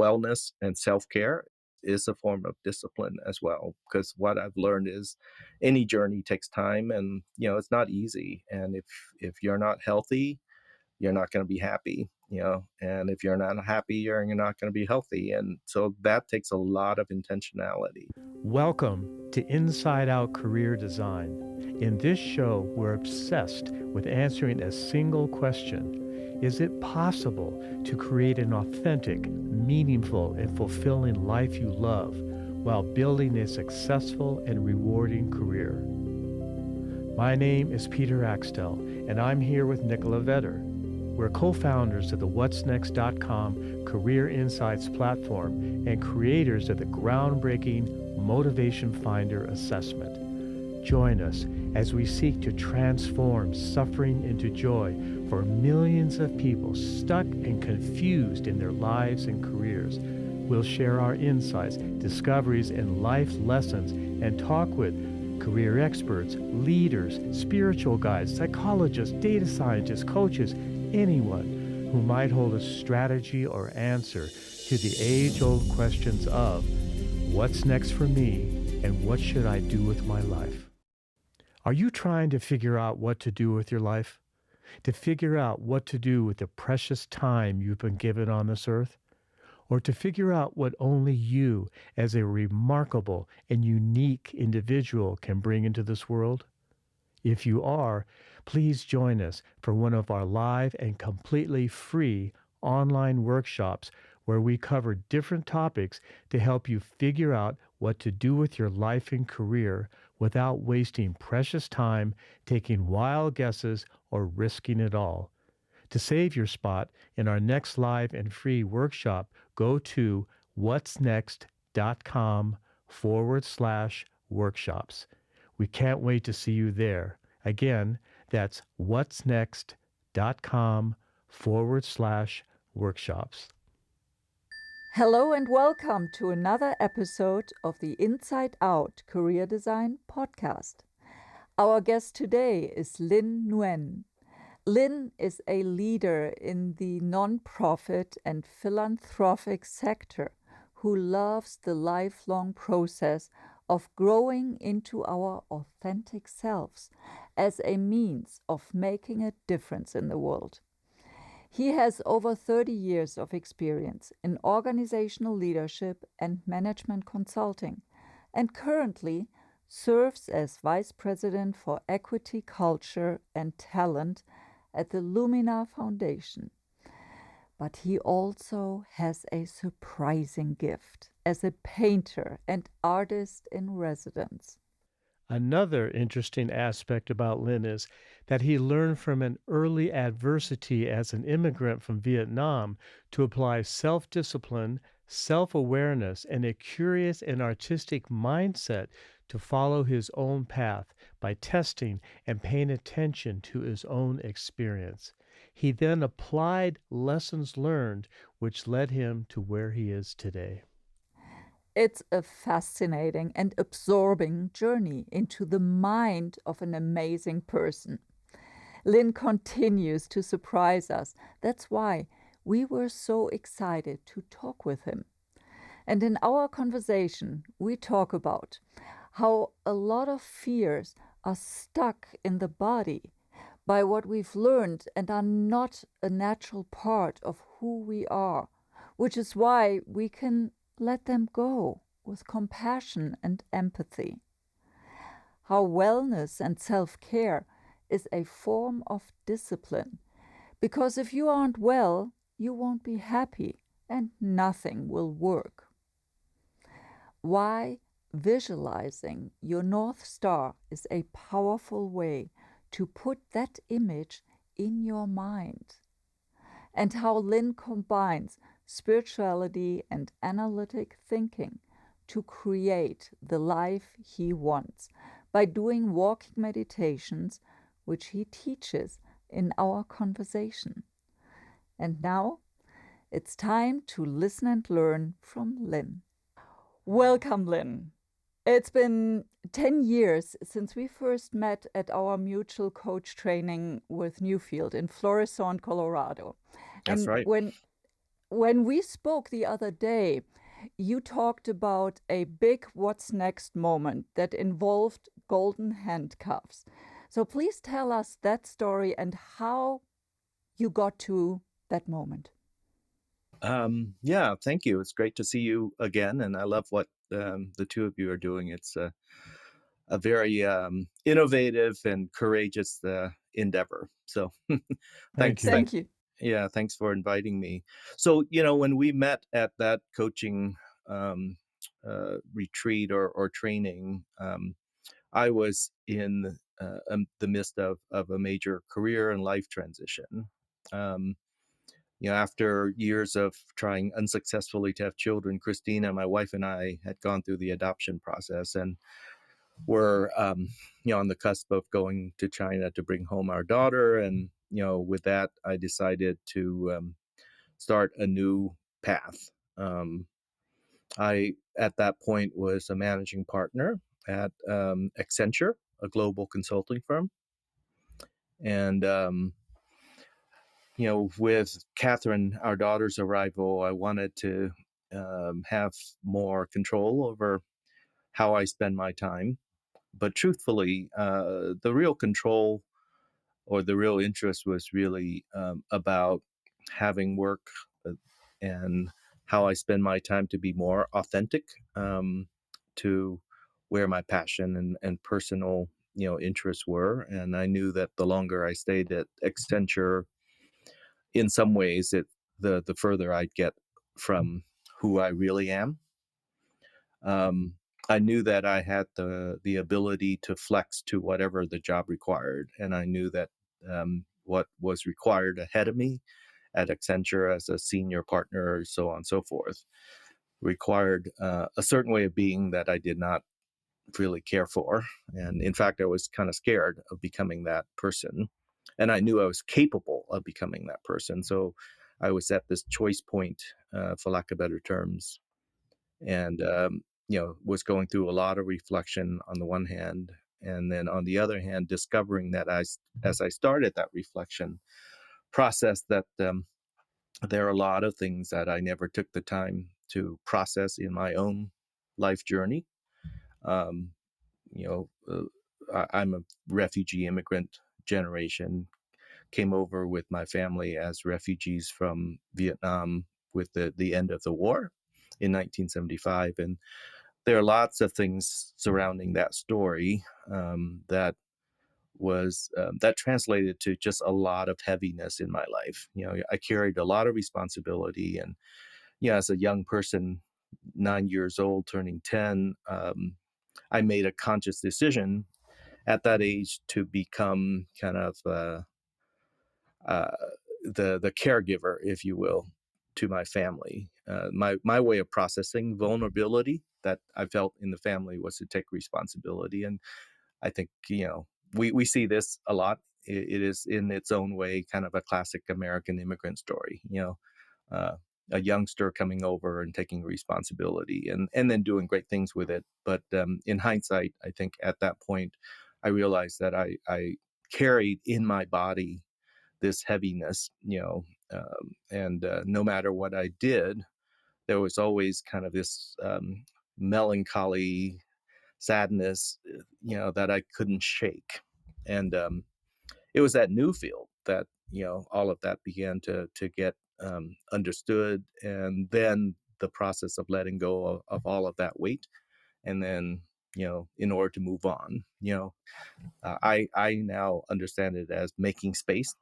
wellness and self-care is a form of discipline as well. Because what I've learned is any journey takes time and, it's not easy. And if you're not healthy, you're not going to be happy, and if you're not happy, you're not going to be healthy. And so that takes a lot of intentionality. Welcome to Inside Out Career Design. In this show, we're obsessed with answering a single question. Is it possible to create an authentic, meaningful, and fulfilling life you love while building a successful and rewarding career? My name is Peter Axtell, and I'm here with Nicola Vetter. We're co-founders of the What'sNext.com Career Insights platform and creators of the groundbreaking Motivation Finder assessment. Join us as we seek to transform suffering into joy for millions of people stuck and confused in their lives and careers. We'll share our insights, discoveries, and life lessons and talk with career experts, leaders, spiritual guides, psychologists, data scientists, coaches, anyone who might hold a strategy or answer to the age-old questions of what's next for me and what should I do with my life? Are you trying to figure out what to do with your life? To figure out what to do with the precious time you've been given on this earth? Or to figure out what only you, as a remarkable and unique individual, can bring into this world? If you are, please join us for one of our live and completely free online workshops where we cover different topics to help you figure out what to do with your life and career without wasting precious time, taking wild guesses, or risking it all. To save your spot in our next live and free workshop, go to whatsnext.com/workshops. We can't wait to see you there. Again, that's whatsnext.com/workshops. Hello and welcome to another episode of the Inside Out Career Design podcast. Our guest today is Linh Nguyen. Linh is a leader in the nonprofit and philanthropic sector who loves the lifelong process of growing into our authentic selves as a means of making a difference in the world. He has over 30 years of experience in organizational leadership and management consulting, and currently serves as Vice President for Equity, Culture, and Talent at the Lumina Foundation. But he also has a surprising gift as a painter and artist in residence. Another interesting aspect about Linh is that he learned from an early adversity as an immigrant from Vietnam to apply self-discipline, self-awareness, and a curious and artistic mindset to follow his own path by testing and paying attention to his own experience. He then applied lessons learned, which led him to where he is today. It's a fascinating and absorbing journey into the mind of an amazing person. Linh continues to surprise us. That's why we were so excited to talk with him. And in our conversation, we talk about how a lot of fears are stuck in the body by what we've learned and are not a natural part of who we are, which is why we can let them go with compassion and empathy. How wellness and self-care is a form of discipline, because if you aren't well, you won't be happy and nothing will work. Why visualizing your North Star is a powerful way to put that image in your mind. And how Linh combines spirituality and analytic thinking to create the life he wants by doing walking meditations, which he teaches in our conversation. And now it's time to listen and learn from Linh. Welcome, Linh. It's been 10 years since we first met at our mutual coach training with Newfield in Florissant, Colorado. That's And right. when we spoke the other day, you talked about a big what's next moment that involved golden handcuffs. So please tell us that story and how you got to that moment. Yeah, thank you. It's great to see you again, and I love what the two of you are doing. It's a very innovative and courageous endeavor. So, Thank you. Thank you. yeah, thanks for inviting me. So, you know, when we met at that coaching um, retreat or training, I was in the midst of a major career and life transition. Um, After years of trying unsuccessfully to have children, Christina, my wife, and I had gone through the adoption process and were, on the cusp of going to China to bring home our daughter. And, with that, I decided to start a new path. Um, I, at that point, was a managing partner at Accenture, a global consulting firm. And, with Catherine, our daughter's arrival, I wanted to have more control over how I spend my time. But truthfully, the real control or the real interest was really about having work uh, and how I spend my time to be more authentic to where my passion and personal interests were. And I knew that the longer I stayed at Accenture, in some ways, the further I'd get from who I really am. Um, I knew that I had the ability to flex to whatever the job required, and I knew that what was required ahead of me at Accenture as a senior partner, so on and so forth, required a certain way of being that I did not really care for, and in fact, I was kind of scared of becoming that person, and I knew I was capable of becoming that person. So I was at this choice point, for lack of better terms, and was going through a lot of reflection on the one hand, and then on the other hand discovering that as I started that reflection process, that there are a lot of things that I never took the time to process in my own life journey. um, you know I'm a refugee immigrant generation, came over with my family as refugees from Vietnam with the end of the war in 1975. And there are lots of things surrounding that story that translated to just a lot of heaviness in my life. I carried a lot of responsibility, and as a young person, 9 years old, turning 10, I made a conscious decision at that age to become kind of uh, the caregiver, if you will, to my family. My way of processing vulnerability that I felt in the family was to take responsibility, and I think we see this a lot. It is in its own way kind of a classic American immigrant story. Uh, a youngster coming over and taking responsibility, and then doing great things with it. But in hindsight, I think at that point, I realized that I carried in my body this heaviness, and no matter what I did, there was always kind of this melancholy sadness, that I couldn't shake. And it was that new field that all of that began to get understood, and then the process of letting go of all of that weight, and then in order to move on, I now understand it as making space,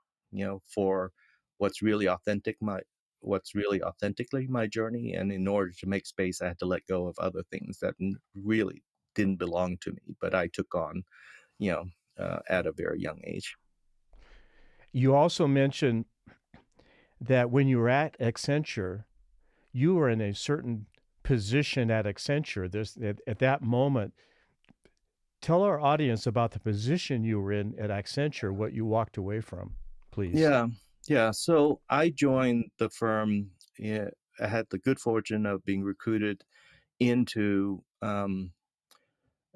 for what's really what's really authentically my journey. And in order to make space, I had to let go of other things that really didn't belong to me, but I took on, you know, at a very young age. You also mentioned that when you were at Accenture, you were in a certain position at Accenture. At that moment, tell our audience about the position you were in at Accenture, what you walked away from, please. Yeah, yeah. So I joined the firm. Yeah, I had the good fortune of being recruited into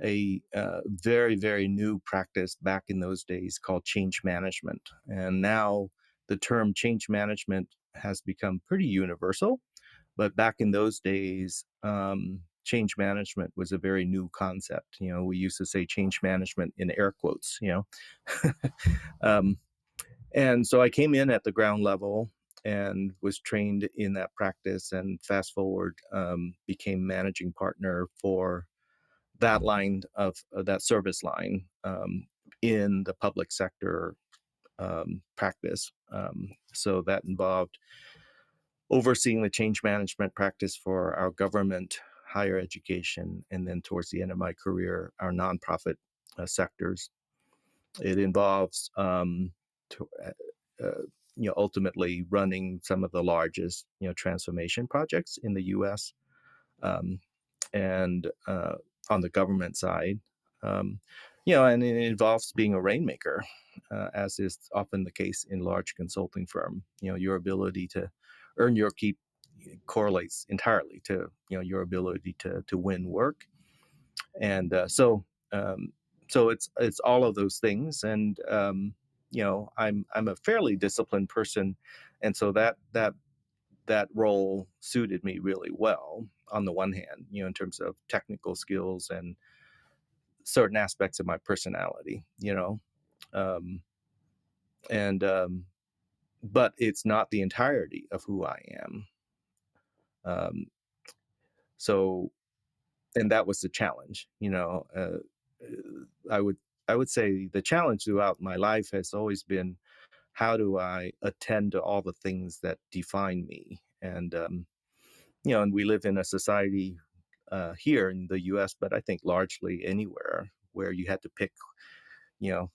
a very, very new practice back in those days called change management. And now the term change management has become pretty universal. But back in those days, change management was a very new concept. We used to say change management in air quotes. um, and so I came in at the ground level and was trained in that practice. And fast forward, became managing partner for that line of that service line in the public sector practice. So that involved overseeing the change management practice for our government, higher education, and then towards the end of my career, our nonprofit sectors. It involves, to, ultimately running some of the largest, transformation projects in the U.S. Um, and on the government side, um, and it involves being a rainmaker, as is often the case in large consulting firm. Your ability to earn your keep correlates entirely to your ability to win work, and so it's all of those things, and I'm a fairly disciplined person, and so that role suited me really well on the one hand, in terms of technical skills and certain aspects of my personality, um, and but it's not the entirety of who I am. Um, so, and that was the challenge, I would I would say the challenge throughout my life has always been how do I attend to all the things that define me, and we live in a society here in the U.S., but I think largely anywhere where you had to pick,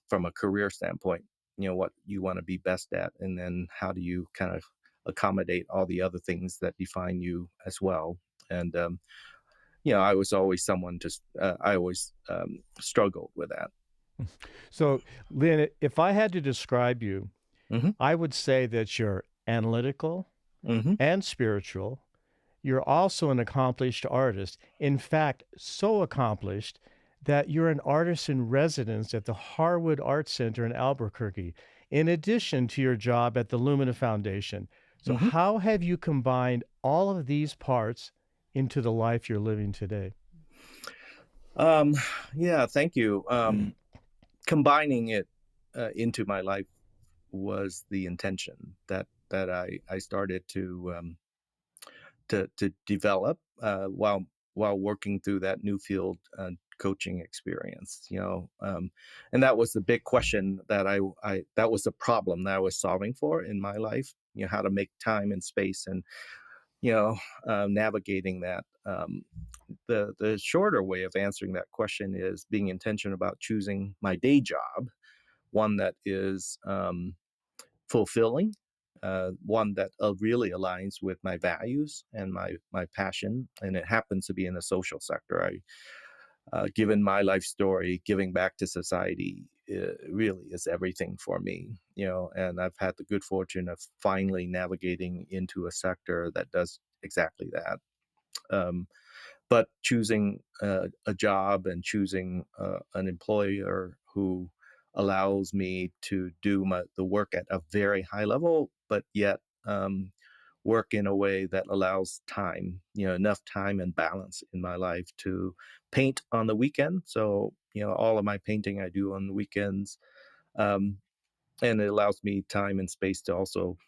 from a career standpoint, what you want to be best at, and then how do you kind of accommodate all the other things that define you as well. And I was always someone to, I always struggled with that. So, Lynn, if I had to describe you, Hmm. I would say that you're analytical Hmm. and spiritual. You're also an accomplished artist. In fact, so accomplished that you're an artist in residence at the Harwood Art Center in Albuquerque, in addition to your job at the Lumina Foundation. So, Hmm. how have you combined all of these parts into the life you're living today? Um, yeah, thank you. Combining it into my life was the intention that I started to develop while working through that Newfield coaching experience. And that was the big question that I that was the problem that I was solving for in my life. How to make time and space, and you know navigating that. The shorter way of answering that question is being intentional about choosing my day job, one that is fulfilling, one that really aligns with my values and my passion, and it happens to be in the social sector. Given my life story, giving back to society really is everything for me. And I've had the good fortune of finally navigating into a sector that does exactly that. Um, but choosing a job and choosing an employer who allows me to do the work at a very high level, but yet work in a way that allows time, enough time and balance in my life to paint on the weekend. So, all of my painting I do on the weekends. Um, and it allows me time and space to also,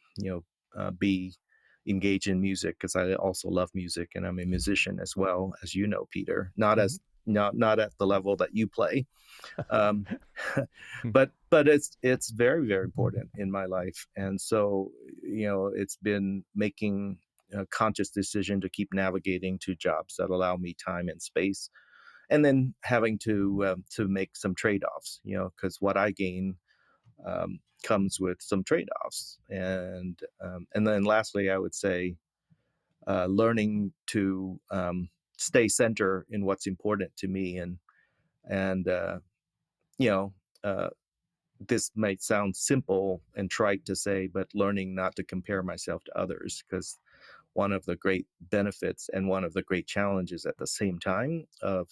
be engaged in music because I also love music and I'm a musician as well, as Peter. Not Mhm. as not at the level that you play, um, but it's very very important in my life, and so it's been making a conscious decision to keep navigating to jobs that allow me time and space, and then having to make some trade offs, because what I gain comes with some trade-offs. And then lastly, I would say learning to stay center in what's important to me, and you know uh, this might sound simple and trite to say, but learning not to compare myself to others, because one of the great benefits and one of the great challenges at the same time of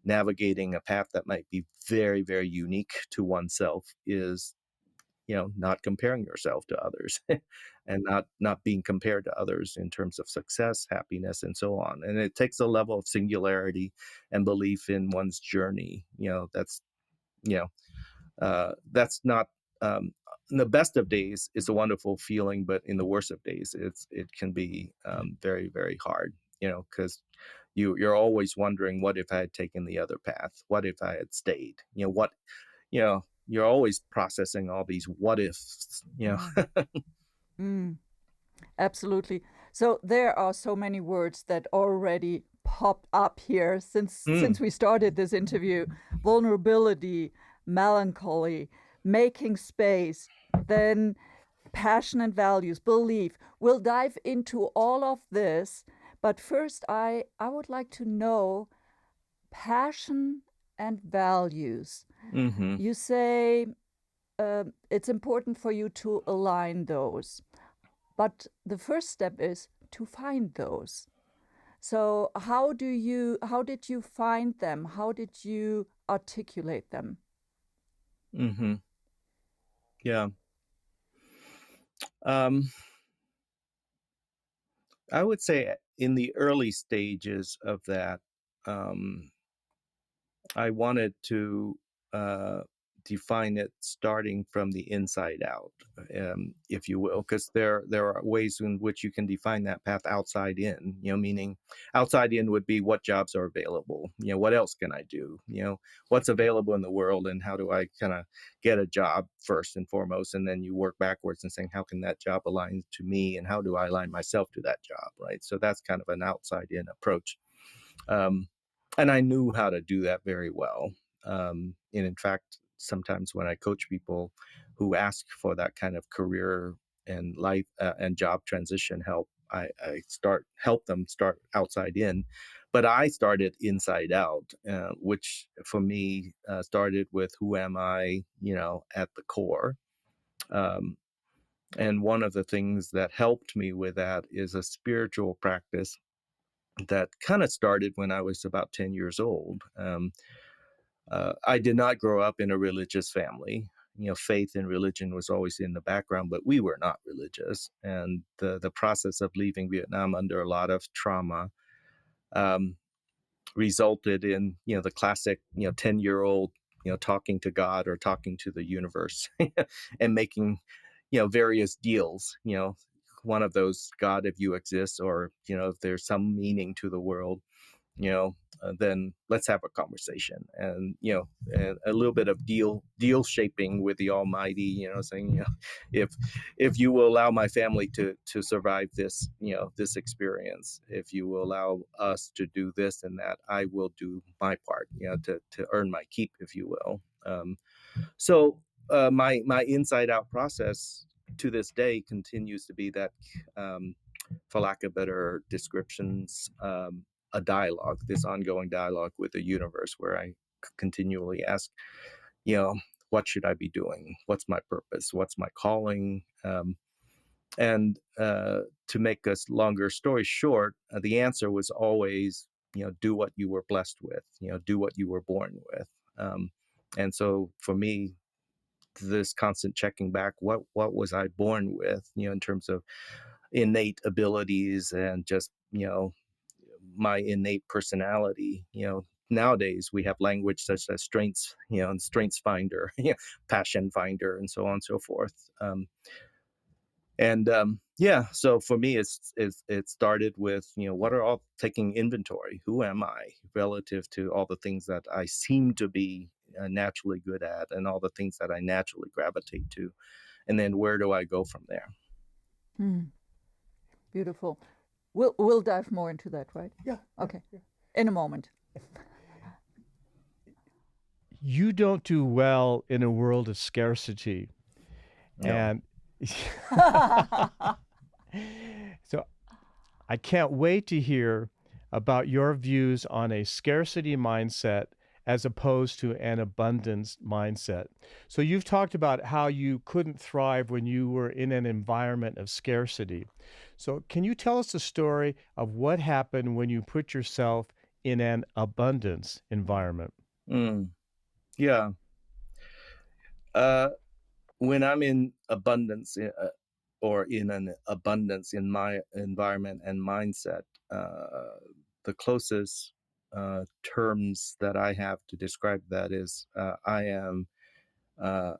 navigating a path that might be very very unique to oneself is not comparing yourself to others and not being compared to others in terms of success, happiness, and so on. And it takes a level of singularity and belief in one's journey. You know, that's not in the best of days is a wonderful feeling, but in the worst of days, it can be very, very hard. Because you're always wondering, what if I had taken the other path? What if I had stayed? You're always processing all these what ifs. Mm. Mm. Absolutely. So there are so many words that already popped up here since we started this interview. Vulnerability, melancholy, making space, then passion and values, belief. We'll dive into all of this, but first I would like to know passion and values. Hmm. You say it's important for you to align those. But the first step is to find those. So how did you find them? How did you articulate them? Hmm. Yeah. Um, I would say in the early stages of that, um, I wanted to define it starting from the inside out, if you will, because there are ways in which you can define that path outside in. Meaning outside in would be what jobs are available. What else can I do? What's available in the world, and how do I kind of get a job first and foremost, and then you work backwards and saying how can that job align to me, and how do I align myself to that job, right? So that's kind of an outside in approach. Um, and I knew how to do that very well. And in fact, sometimes when I coach people who ask for that kind of career and life and job transition help, I help them start outside in, but I started inside out, which for me started with who am I, at the core. Um, and one of the things that helped me with that is a spiritual practice that kind of started when I was about 10 years old. I did not grow up in a religious family. Faith and religion was always in the background, but we were not religious. And the process of leaving Vietnam under a lot of trauma um, resulted in the classic 10-year-old talking to God or talking to the universe and making various deals. One of those, God, if you exist, or if there's some meaning to the world, then let's have a conversation. And a little bit of deal shaping with the Almighty, saying, if you will allow my family to survive this, this experience, if you will allow us to do this and that, I will do my part, to earn my keep, if you will. So my inside out process to this day continues to be that, for lack of better descriptions, a dialogue, this ongoing dialogue with the universe, where I continually ask, you know, what should I be doing? What's my purpose? What's my calling? And to make a longer story short, the answer was always, do what you were blessed with, do what you were born with. And so for me, this constant checking back, what was I born with, in terms of innate abilities and just, my innate personality. Nowadays we have language such as strengths, and strengths finder, passion finder, and so on and so forth. Yeah, so for me, it started with, what are all taking inventory? Who am I relative to all the things that I seem to be naturally good at, and all the things that I naturally gravitate to, and then where do I go from there? Hmm. Beautiful. We'll dive more into that, right? Yeah. Okay. In a moment. You don't do well in a world of scarcity. No. And so I can't wait to hear about your views on a scarcity mindset as opposed to an abundance mindset. So you've talked about how you couldn't thrive when you were in an environment of scarcity. So can you tell us the story of what happened when you put yourself in an abundance environment? Mm, yeah. Uh, when I'm in abundance, or in an abundance in my environment and mindset, the closest terms that I have to describe that is, I am uh,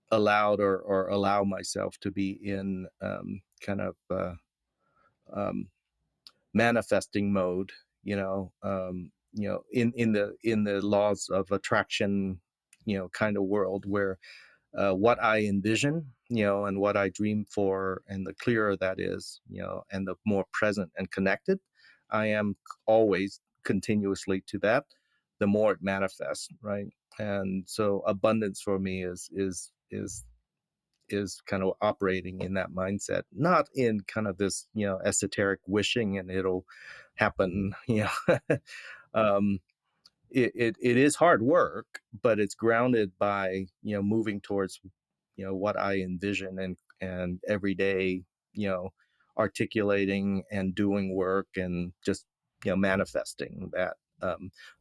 allowed, or allow myself to be in, kind of um, manifesting mode. In the laws of attraction, kind of world where, what I envision, and what I dream for, and the clearer that is, and the more present and connected I am always continuously to that, the more it manifests, right? And so abundance for me is kind of operating in that mindset, not in kind of this, esoteric wishing and it'll happen, um, it is hard work, but it's grounded by, moving towards, what I envision, and every day, you know, articulating and doing work, and just, manifesting that.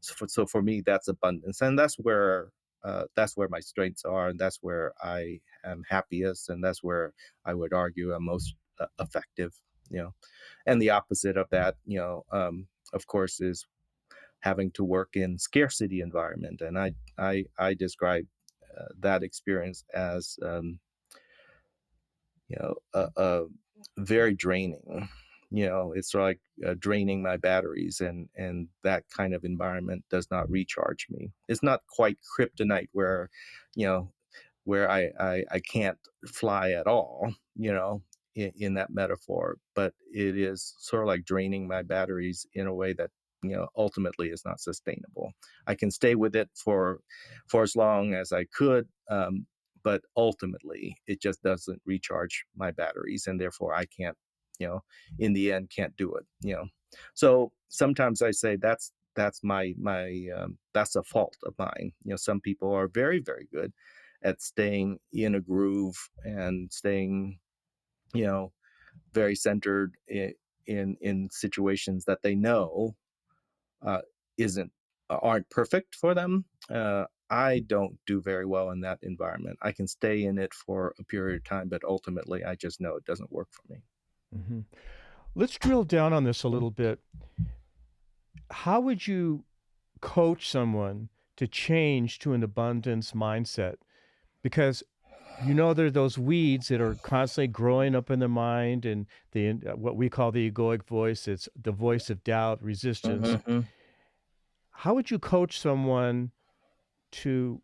So for me, that's abundance, and that's where my strengths are, and that's where I am happiest, and that's where I would argue I'm most effective. You know, and the opposite of that, of course, is having to work in scarcity environment, and I describe that experience as, very draining. It's like, draining my batteries, and that kind of environment does not recharge me. It's not quite kryptonite you know where I can't fly at all, in that metaphor, but it is sort of like draining my batteries in a way that, ultimately is not sustainable. I can stay with it for as long as I could, but ultimately it just doesn't recharge my batteries, and therefore I can't, in the end, can't do it. So sometimes I say that's that's a fault of mine. Some people are very, very good at staying in a groove, and staying, you know, very centered in situations that they know, uh, isn't aren't perfect for them. I don't do very well in that environment. I can stay in it for a period of time, but ultimately, I just know it doesn't work for me. Hmm. Let's drill down on this a little bit. How would you coach someone to change to an abundance mindset? Because there are those weeds that are constantly growing up in the mind, and what we call the egoic voice. It's the voice of doubt, resistance. Hmm. How would you coach someone to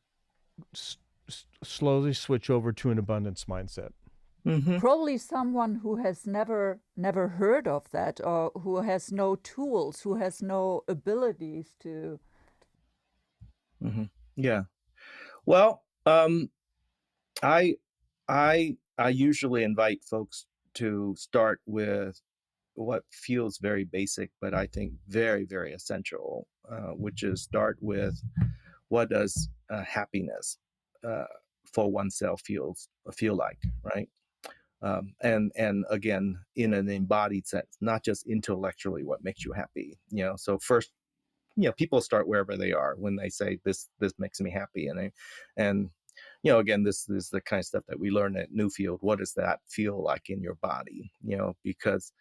slowly switch over to an abundance mindset? Hmm. Probably someone who has never heard of that, or who has no tools, who has no abilities to. Hmm. Yeah. Well, I usually invite folks to start with what feels very basic, but I think very, very essential, which is start with, what does happiness, uh, for oneself feel like, right? And again, in an embodied sense, not just intellectually, what makes you happy. So first, people start wherever they are when they say, this makes me happy, and again, this is the kind of stuff that we learn at Newfield. What does that feel like in your body? Because,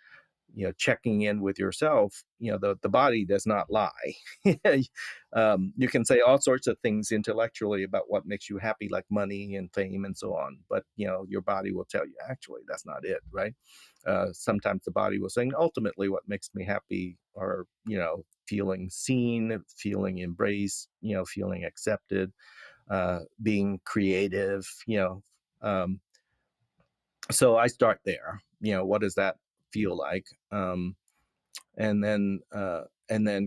checking in with yourself, the body does not lie. You can say all sorts of things intellectually about what makes you happy, like money and fame and so on, but your body will tell you, actually, that's not it, right? Sometimes the body will say, ultimately, what makes me happy are, feeling seen, feeling embraced, feeling accepted, being creative. Um, so I start there. What does that feel like? And then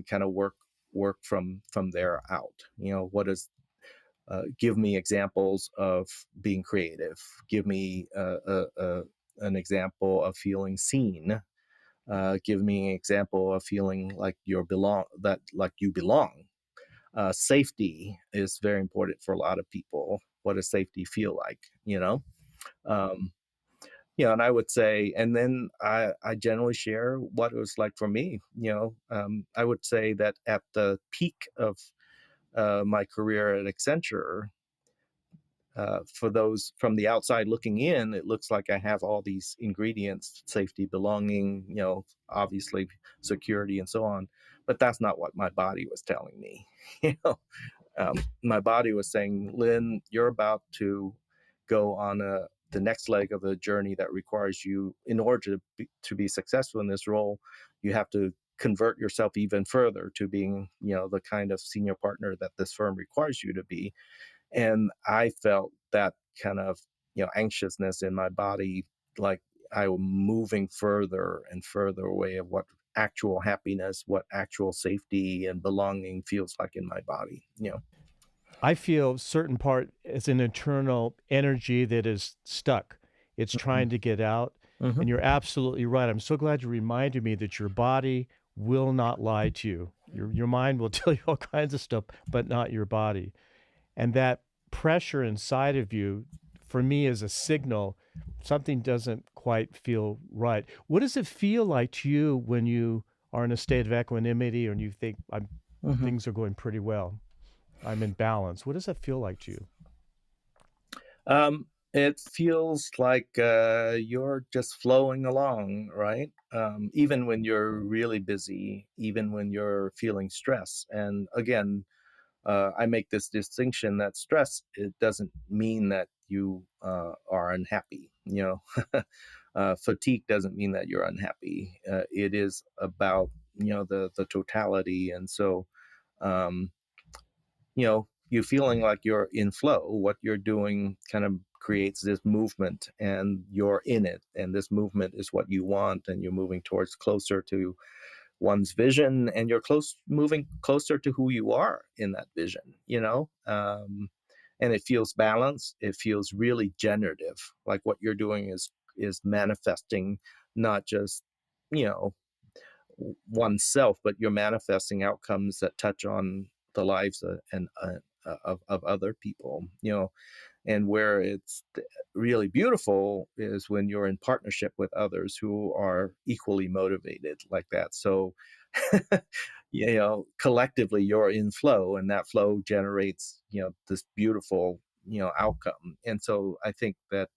kind of work from there out. What does Give me examples of being creative. Give me an example of feeling seen. Give me an example of feeling like you belong. Safety is very important for a lot of people. What does safety feel like? Um, and I would say, and then I generally share what it was like for me. I would say that at the peak of my career at Accenture, for those from the outside looking in, it looks like I have all these ingredients: safety, belonging, obviously security, and so on. But that's not what my body was telling me. you know, my body was saying, "Lynn, you're about to go on the next leg of a journey that requires you, in order to be successful in this role, you have to convert yourself even further to being, the kind of senior partner that this firm requires you to be." And I felt that kind of, anxiousness in my body, like I was moving further and further away of what actual happiness, what actual safety and belonging feels like in my body. I feel certain part is an internal energy that is stuck. It's Mhm. trying to get out. Mhm. And you're absolutely right. I'm so glad you reminded me that your body will not lie to you. Your mind will tell you all kinds of stuff, but not your body. And that pressure inside of you, for me, is a signal something doesn't quite feel right. What does it feel like to you when you are in a state of equanimity and you think Mhm. things are going pretty well? I'm in balance. What does that feel like to you? It feels like you're just flowing along, right? Even when you're really busy, even when you're feeling stress. And again, I make this distinction that stress, it doesn't mean that you are unhappy. Fatigue doesn't mean that you're unhappy. It is about the totality, and so um, you feeling like you're in flow. What you're doing kind of creates this movement, and you're in it. And this movement is what you want, and you're moving towards closer to one's vision, and you're moving closer to who you are in that vision. And it feels balanced. It feels really generative. Like what you're doing is manifesting, not just you know oneself, but you're manifesting outcomes that touch on the lives of other people. And where it's really beautiful is when you're in partnership with others who are equally motivated like that. So, collectively you're in flow, and that flow generates, this beautiful, outcome. And so I think that,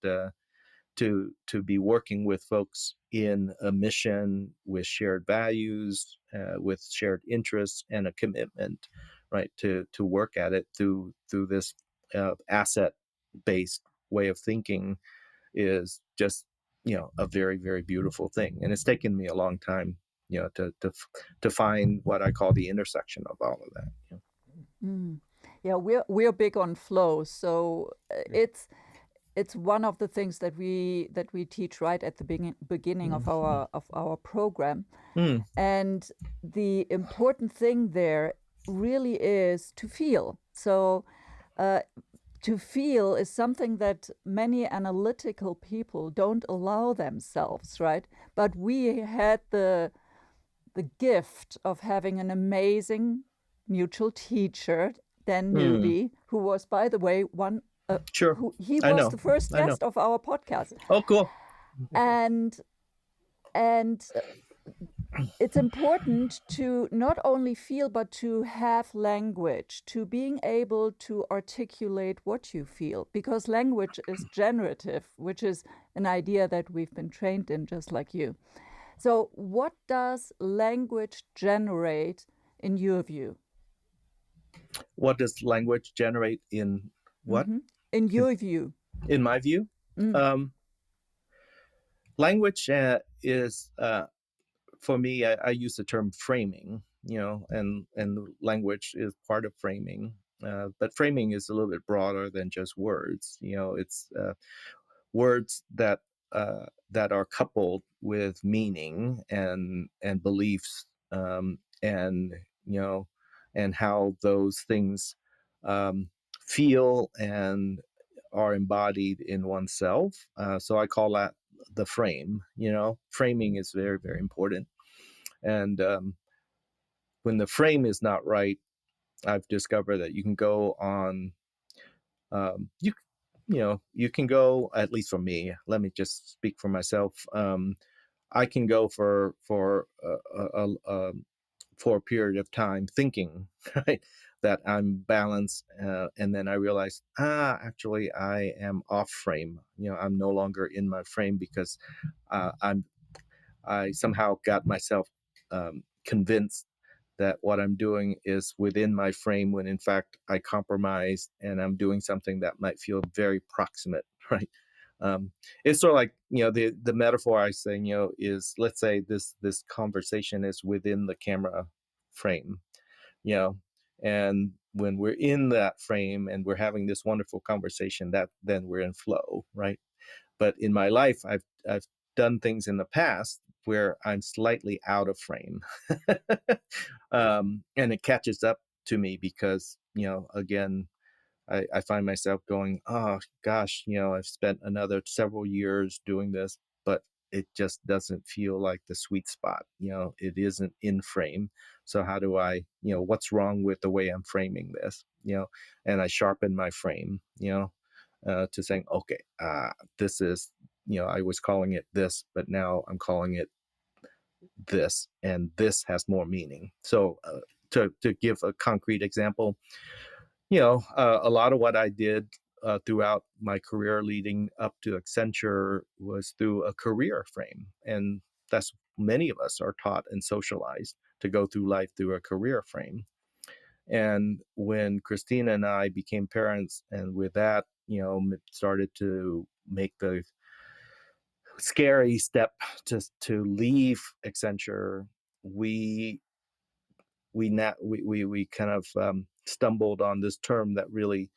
to be working with folks in a mission with shared values, with shared interests and a commitment, right, to work at it through this asset based way of thinking is just a very, very beautiful thing. And it's taken me a long time, to find what I call the intersection of all of that. Mm. Yeah, we're big on flow, so it's one of the things that we teach right at the beginning of Mhm. our program. Mm, And the important thing there really is to feel. So uh, to feel is something that many analytical people don't allow themselves, right? But we had the gift of having an amazing mutual teacher, Dan mm, Newby, who was, by the way, one sure. who he I was know. the first I know. guest of our podcast. Oh, cool. And and it's important to not only feel, but to have language, to being able to articulate what you feel, because language is generative, which is an idea that we've been trained in, just like you. So, what does language generate in your view? What does language generate in what? Hmm. In In, your view. in my view, Mm. um, language is for me. I use the term framing, and language is part of framing. But framing is a little bit broader than just words. It's words that are coupled with meaning and beliefs, and you know and how those things feel and are embodied in oneself. So I call that the frame. Framing is very, very important. And when the frame is not right, I've discovered that you can go on. You can go, at least for me. Let me just speak for myself. I can go for for a period of time thinking, right, that I'm balanced, and then I realized, actually, I am off frame. I'm no longer in my frame because I'm I somehow got myself convinced that what I'm doing is within my frame when in fact I compromised and I'm doing something that might feel very proximate, right? Um, it's sort of like the metaphor I say is, let's say this conversation is within the camera frame, you know, and when we're in that frame and we're having this wonderful conversation, that then we're in flow, right? But in my life, I've done things in the past where I'm slightly out of frame, and it catches up to me because again, I find myself going, oh gosh, I've spent another several years doing this, but it just doesn't feel like the sweet spot. It isn't in frame. So how do what's wrong with the way I'm framing this? And I sharpen my frame, to saying, okay, this is, I was calling it this, but now I'm calling it this, and this has more meaning. So to give a concrete example, a lot of what I did throughout my career leading up to Accenture was through a career frame. And that's many of us are taught and socialized to go through life through a career frame. And when Christina and I became parents, and with that, started to make the scary step to leave Accenture, we we kind of stumbled on this term that really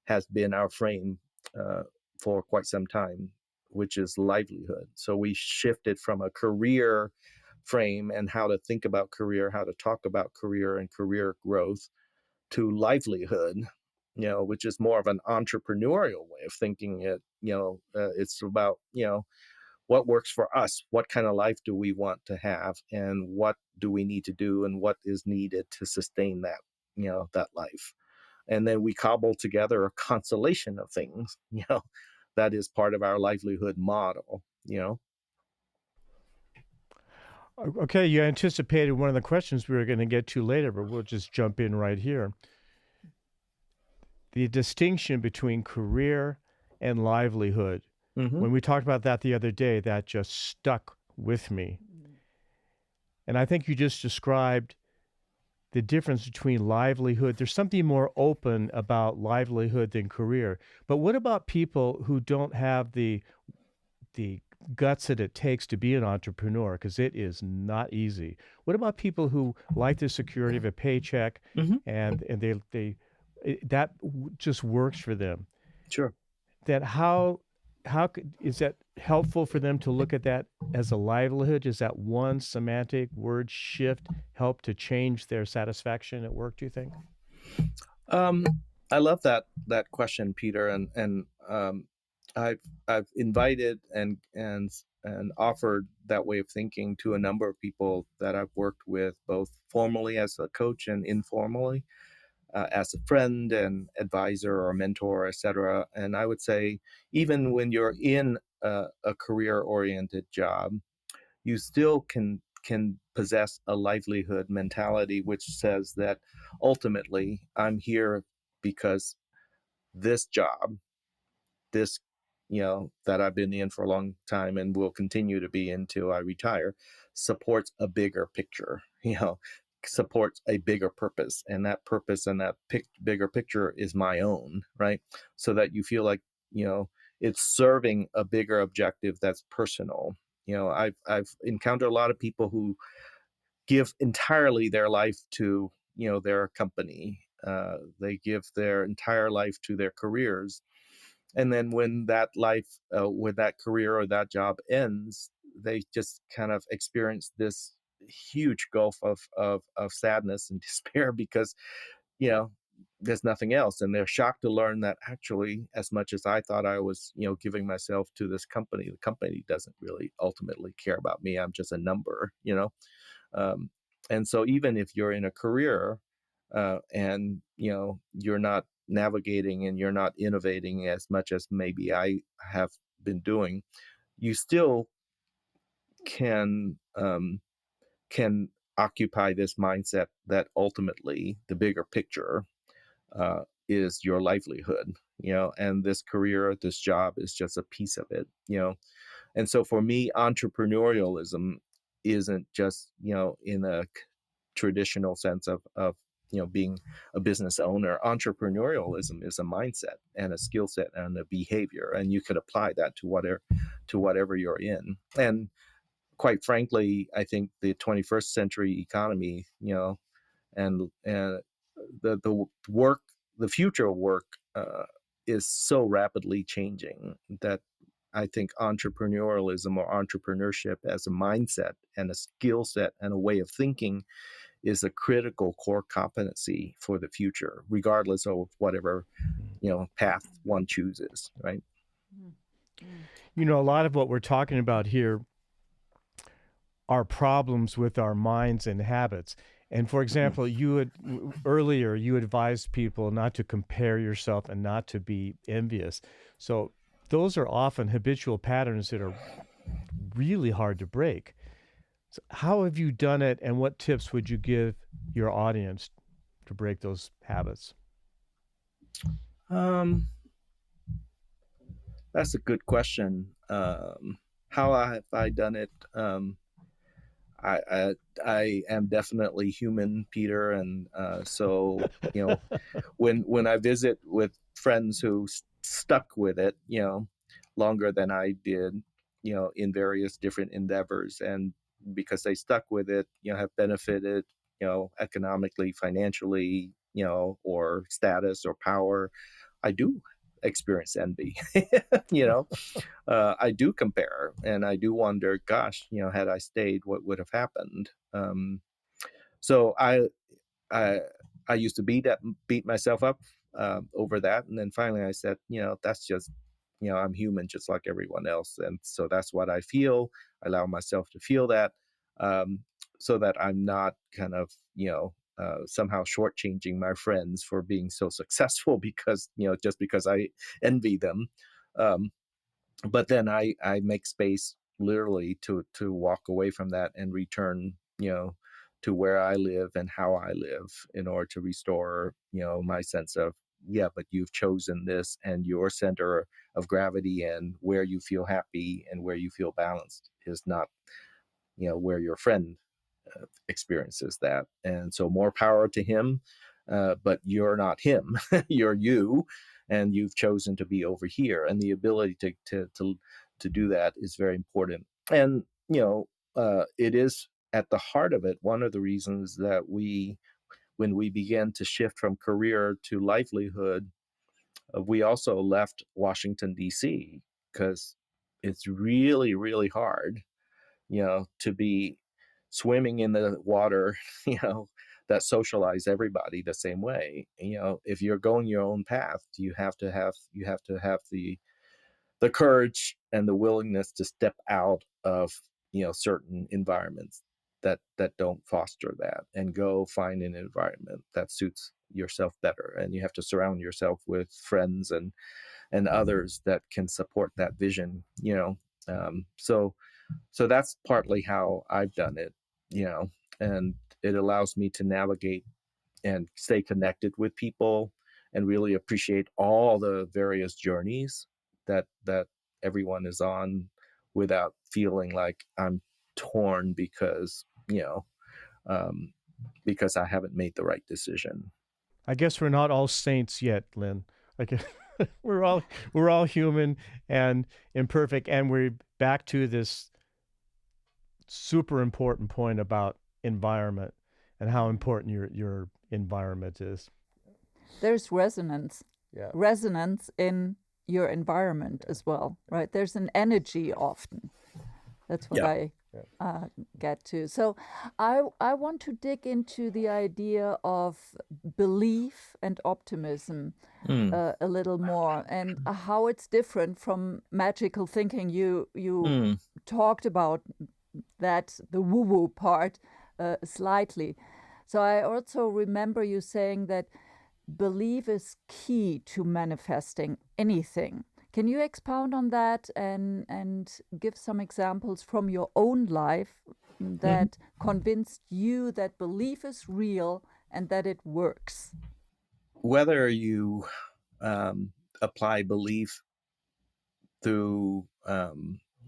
has been our frame uh, for quite some time, which is livelihood. So we shifted from a career frame and how to think about career, how to talk about career and career growth, to livelihood, which is more of an entrepreneurial way of thinking it. It's about, what works for us, what kind of life do we want to have, and what do we need to do, and what is needed to sustain that, that life. And then we cobble together a constellation of things, that is part of our livelihood model. Okay, you anticipated one of the questions we were going to get to later, but we'll just jump in right here. The distinction between career and livelihood. Mm-hmm. When we talked about that the other day, that just stuck with me. And I think you just described the difference between livelihood. There's something more open about livelihood than career. But what about people who don't have the guts that it takes to be an entrepreneur? Because it is not easy. What about people who like the security of a paycheck, Mm-hmm. and that just works for them? Sure. That how is that helpful for them to look at that as a livelihood? Is that one semantic word shift help to change their satisfaction at work, do you think? Um, I love that question, Peter, and I've invited and offered that way of thinking to a number of people that I've worked with, both formally as a coach and informally as a friend and advisor or mentor, etc. And I would say, even when you're in a career-oriented job, you still can possess a livelihood mentality, which says that ultimately I'm here because this job, this that I've been in for a long time and will continue to be until I retire, supports a bigger picture, supports a bigger purpose, and that purpose and that bigger picture is my own, right? So that you feel like it's serving a bigger objective that's personal. I've encountered a lot of people who give entirely their life to their company. They give their entire life to their careers, and then when that life, with that career or that job ends, they just kind of experience this huge gulf of sadness and despair because you know there's nothing else, and they're shocked to learn that actually, as much as I thought I was giving myself to this company, the company doesn't really ultimately care about me. I'm just a number. um, and so even if you're in a career, and you're not navigating and you're not innovating as much as maybe I have been doing, you still can occupy this mindset that ultimately the bigger picture is your livelihood, and this career, this job is just a piece of it. And so for me, entrepreneurialism isn't just, in a traditional sense of being a business owner. Entrepreneurialism is a mindset and a skill set and a behavior, and you could apply that to whatever you're in. And quite frankly, I think the 21st century economy, and the work, the future of work, is so rapidly changing that I think entrepreneurialism or entrepreneurship as a mindset and a skill set and a way of thinking is a critical core competency for the future, regardless of whatever path one chooses. Right. A lot of what we're talking about here are problems with our minds and habits. And for example, earlier you advised people not to compare yourself and not to be envious. So those are often habitual patterns that are really hard to break. So how have you done it, and what tips would you give your audience to break those habits? That's a good question. How have I done it? I am definitely human, Peter, and so when I visit with friends who stuck with it, longer than I did, in various different endeavors, and because they stuck with it, have benefited, economically, financially, or status or power, I do experience envy. I do compare, and I do wonder, gosh, had I stayed, what would have happened? So I I used to beat myself up over that, and then finally I said, that's just, I'm human just like everyone else, and so that's what I feel. I allow myself to feel that, um, so that I'm not kind of somehow shortchanging my friends for being so successful because just because I envy them. Um, but then I make space literally to walk away from that and return to where I live and how I live in order to restore my sense of, yeah, but you've chosen this, and your center of gravity and where you feel happy and where you feel balanced is not where your friend experiences that. And so more power to him, but you're not him. You're you, and you've chosen to be over here. And the ability to do that is very important. And it is at the heart of it one of the reasons that when we began to shift from career to livelihood, we also left Washington D.C. because it's really, really hard to be swimming in the water, that socialize everybody the same way. If you're going your own path, you have to have the courage and the willingness to step out of certain environments that don't foster that, and go find an environment that suits yourself better. And you have to surround yourself with friends and others that can support that vision. So that's partly how I've done it, and it allows me to navigate and stay connected with people and really appreciate all the various journeys that everyone is on, without feeling like I'm torn um, because I haven't made the right decision. I guess we're not all saints yet, Lynn. Like we're all human and imperfect, and we're back to this super important point about environment and how important your environment is. There's resonance. Yeah. Resonance in your environment as well, right? There's an energy often. That's what Yeah. I get to. So I want to dig into the idea of belief and optimism a little more, and how it's different from magical thinking. You talked about that, the woo-woo part, slightly. So I also remember you saying that belief is key to manifesting anything. Can you expound on that and give some examples from your own life Mhm. that convinced you that belief is real and that it works? Whether you apply belief through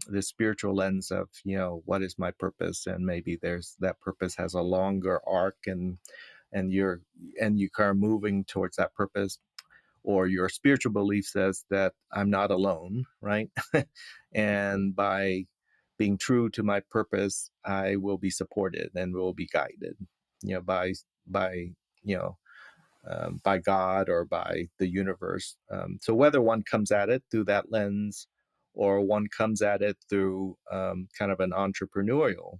the spiritual lens of, what is my purpose, and maybe there's that purpose has a longer arc, and you're and you are moving towards that purpose, or your spiritual belief says that I'm not alone, right? And by being true to my purpose, I will be supported and will be guided, by you know by God or by the universe. So whether one comes at it through that lens, or one comes at it through kind of an entrepreneurial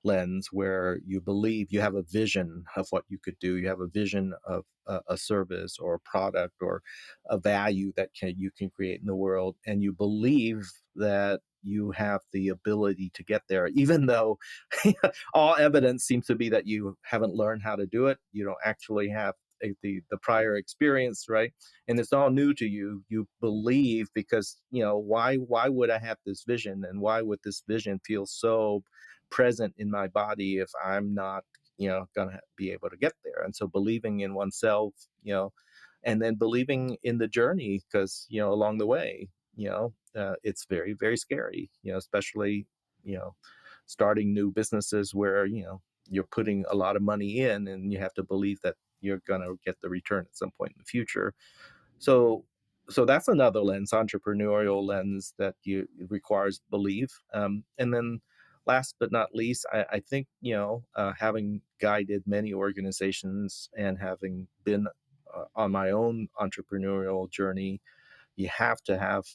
lens, where you believe you have a vision of what you could do, you have a vision of a service or a product or a value that you can create in the world, and you believe that you have the ability to get there, even though all evidence seems to be that you haven't learned how to do it, you don't actually have the prior experience, right? And it's all new to you. You believe because, why would I have this vision, and why would this vision feel so present in my body if I'm not, gonna be able to get there? And so believing in oneself, and then believing in the journey, because along the way, it's very, very scary, especially, you know starting new businesses where, you're putting a lot of money in, and you have to believe that you're going to get the return at some point in the future. So so that's another lens, entrepreneurial lens, that you it requires belief. And then last but not least, I think, having guided many organizations and having been on my own entrepreneurial journey, you have to have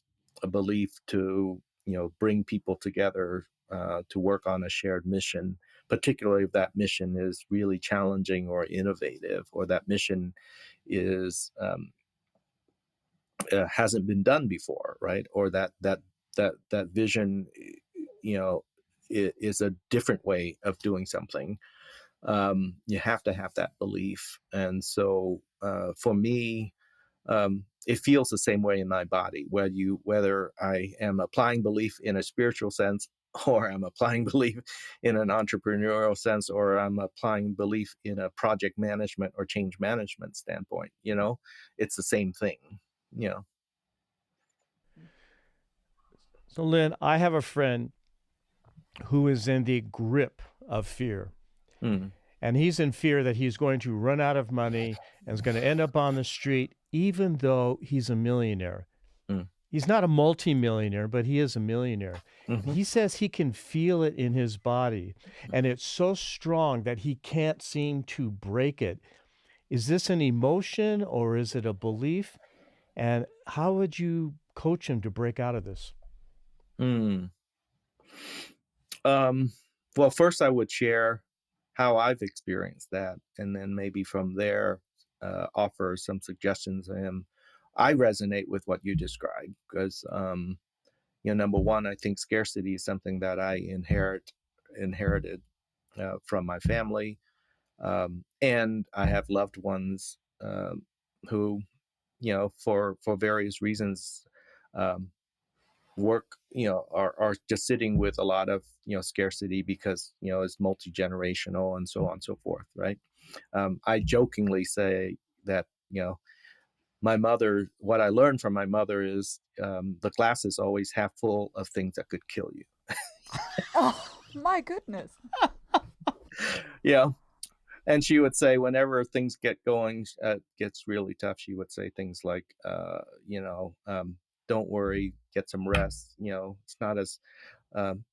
a belief to, bring people together to work on a shared mission, particularly if that mission is really challenging or innovative, or that mission is hasn't been done before, right? Or that vision, you know, is a different way of doing something. You have to have that belief, and so for me, it feels the same way in my body. Whether I am applying belief in a spiritual sense, or I'm applying belief in an entrepreneurial sense, or I'm applying belief in a project management or change management standpoint, it's the same thing. You know. So, Lynn, I have a friend who is in the grip of fear. Mm, And he's in fear that he's going to run out of money and is going to end up on the street, even though he's a millionaire. mm, He's not a multimillionaire, but he is a millionaire. And mhm. he says he can feel it in his body. And it's so strong that he can't seem to break it. Is this an emotion or is it a belief? And how would you coach him to break out of this? Mm. Um, well, first I would share how I've experienced that, and then maybe from there, offer some suggestions. And I resonate with what you described because, number one, I think scarcity is something that I inherited from my family, and I have loved ones who, for various reasons, um, work are just sitting with a lot of scarcity, because it's multi-generational and so on and so forth, right? I jokingly say that my mother what I learned from my mother is, the glass is always half full of things that could kill you. Oh, my goodness. Yeah. And she would say, whenever things gets really tough, she would say things like, don't worry, get some rest, um,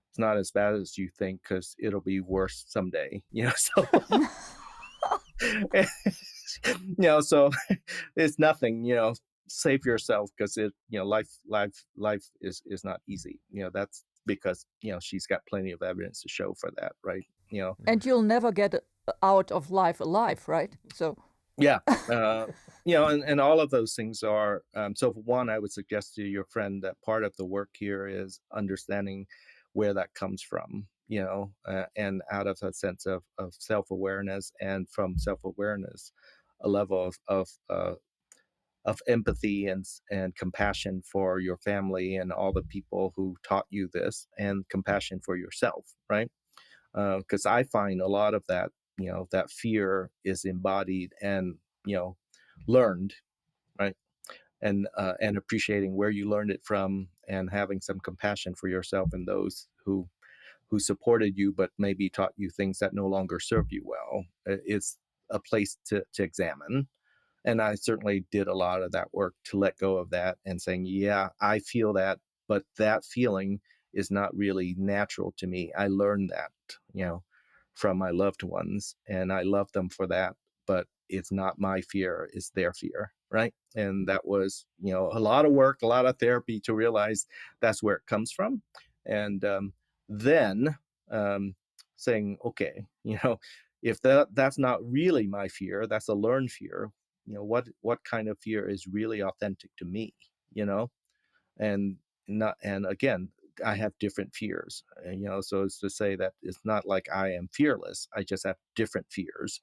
it's not as bad as you think, because it'll be worse someday. So so it's nothing. Save yourself, because life is not easy. That's because she's got plenty of evidence to show for that, right? And you'll never get out of life alive, right? So, Yeah. uh, and all of those things are, so for one, I would suggest to your friend that part of the work here is understanding where that comes from, and out of a sense of self-awareness, and from self-awareness, a level of empathy and compassion for your family and all the people who taught you this, and compassion for yourself, right? Because I find a lot of that, that fear is embodied and, learned, right? And appreciating where you learned it from and having some compassion for yourself and those who supported you but maybe taught you things that no longer serve you well, is a place to examine. And I certainly did a lot of that work to let go of that and saying, yeah, I feel that, but that feeling is not really natural to me. I learned that, you know, from my loved ones, and I love them for that, but it's not my fear, it's their fear. Right. And that was, a lot of work, a lot of therapy to realize that's where it comes from. And then um, saying, okay, if that's not really my fear, that's a learned fear. What kind of fear is really authentic to me, you know and not and again, I have different fears, so it's to say that it's not like I am fearless, I just have different fears.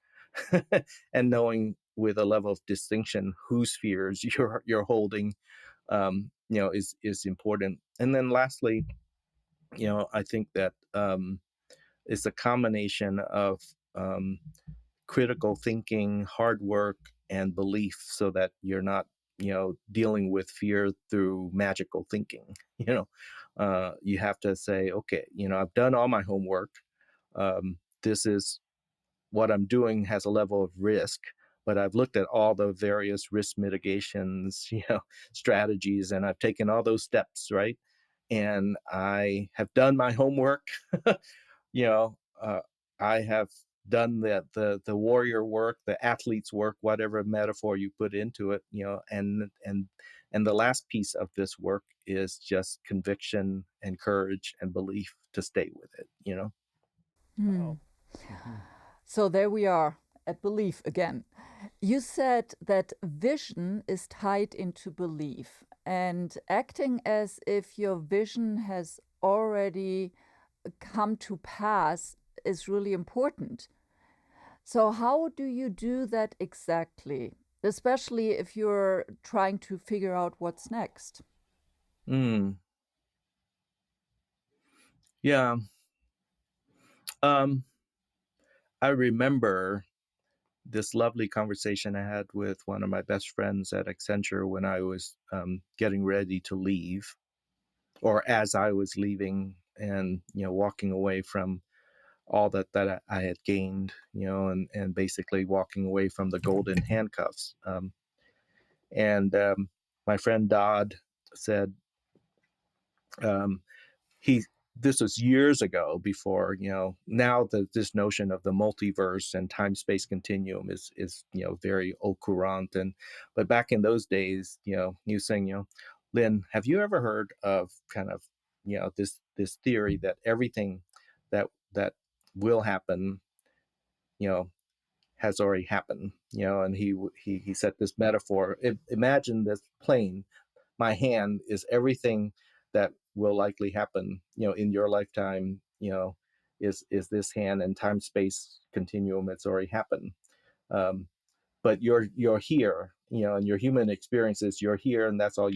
And knowing with a level of distinction whose fears you're holding, is important. And then lastly, I think that it's a combination of um, critical thinking, hard work, and belief, so that you're not, dealing with fear through magical thinking. You have to say, okay, I've done all my homework. This is what I'm doing has a level of risk, but I've looked at all the various risk mitigations, strategies, and I've taken all those steps, right? And I have done my homework. you know, uh, I have done the warrior work, the athlete's work, whatever metaphor you put into it, and the last piece of this work is just conviction and courage and belief to stay with it. Hmm. So there we are at belief again. You said that vision is tied into belief, and acting as if your vision has already come to pass is really important. So, how do you do that exactly? Especially if you're trying to figure out what's next. Mm, yeah. Um, I remember this lovely conversation I had with one of my best friends at Accenture when I was getting ready to leave, or as I was leaving, and walking away from all that I had gained, and basically walking away from the golden handcuffs. And My friend Dodd said, um, he this was years ago, before, now this notion of the multiverse and time space continuum is very au courant. And but back in those days, he was saying, Lynn, have you ever heard of kind of, this theory that everything that will happen, you know has already happened. And he set this metaphor. Imagine this plane. My hand is everything that will likely happen, in your lifetime. Is this hand, and time space continuum? It's already happened. Um, but you're here, and your human experiences. You're here, and that's all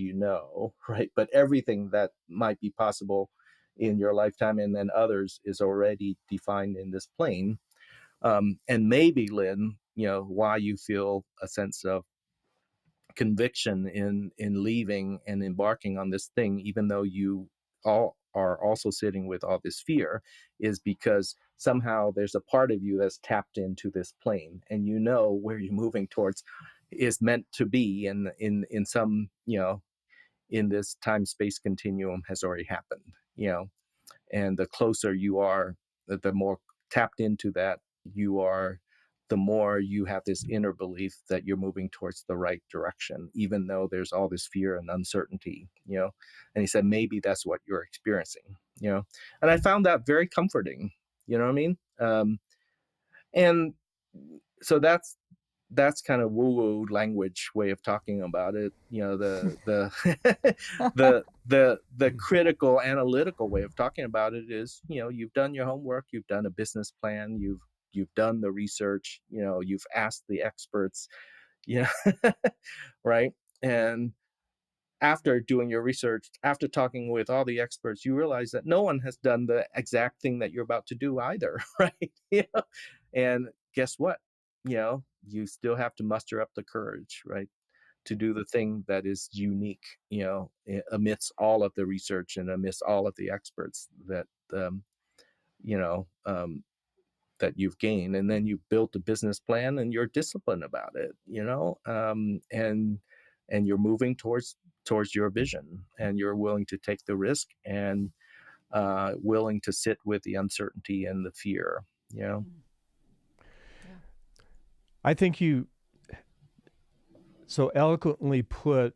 right? But everything that might be possible in your lifetime and then others is already defined in this plane. And maybe, Lynn, why you feel a sense of conviction in leaving and embarking on this thing, even though you all are also sitting with all this fear, is because somehow there's a part of you that's tapped into this plane, and where you're moving towards is meant to be, and in some, in this time space continuum has already happened. And the closer you are, the more tapped into that you are, the more you have this inner belief that you're moving towards the right direction, even though there's all this fear and uncertainty. And he said, maybe that's what you're experiencing. And I found that very comforting. You know what I mean? And so that's kind of woo-woo language way of talking about it. The the critical analytical way of talking about it is, you've done your homework, you've done a business plan, you've done the research, you've asked the experts, yeah, right? And after doing your research, after talking with all the experts, you realize that no one has done the exact thing that you're about to do either, right? And guess what? You still have to muster up the courage, right, to do the thing that is unique, amidst all of the research and amidst all of the experts you know, um, that you've gained, and then you built a business plan and you're disciplined about it, and you're moving towards your vision, and you're willing to take the risk, and willing to sit with the uncertainty and the fear. Yeah. I think you so eloquently put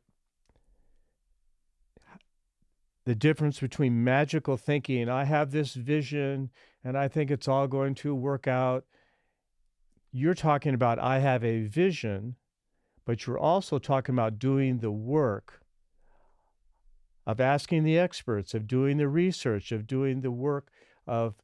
the difference between magical thinking, I have this vision and I think it's all going to work out. You're talking about, I have a vision, but you're also talking about doing the work of asking the experts, of doing the research, of doing the work of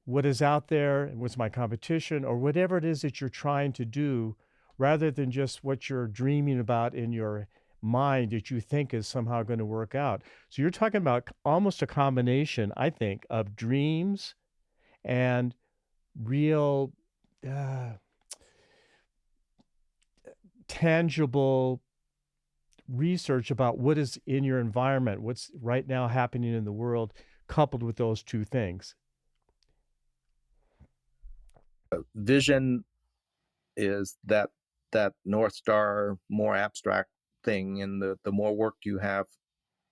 what is out there and what's my competition, or whatever it is that you're trying to do, rather than just what you're dreaming about in your mind that you think is somehow going to work out. So you're talking about almost a combination, I think, of dreams and real tangible research about what is in your environment, what's right now happening in the world, coupled with those two things. Vision is that North Star, more abstract thing, and the more work you have,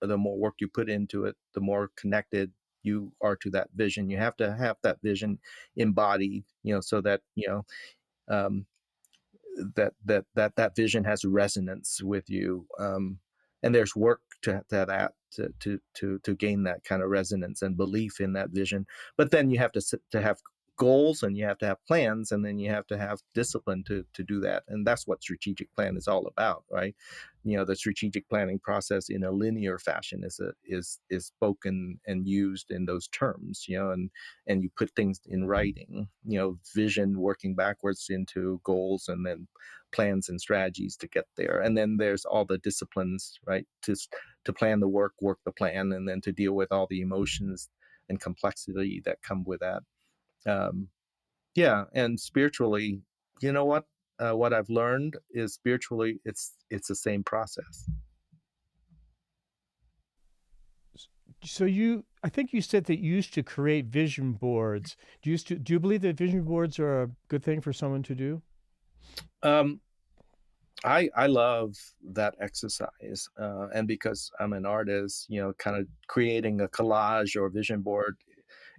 the more work you put into it, the more connected you are to that vision. You have to have that vision embodied, so that um, that vision has resonance with you, and there's work to gain that kind of resonance and belief in that vision. But then you have to have goals, and you have to have plans, and then you have to have discipline to do that, and that's what strategic plan is all about, right? The strategic planning process in a linear fashion is spoken and used in those terms, and you put things in writing, vision working backwards into goals, and then plans and strategies to get there. And then there's all the disciplines, right? To plan the work the plan, and then to deal with all the emotions and complexity that come with that. Um, yeah, and spiritually, you know what? What I've learned is spiritually, it's the same process. So I think you said that you used to create vision boards. Do you believe that vision boards are a good thing for someone to do? Um, I love that exercise, and because I'm an artist, kind of creating a collage or vision board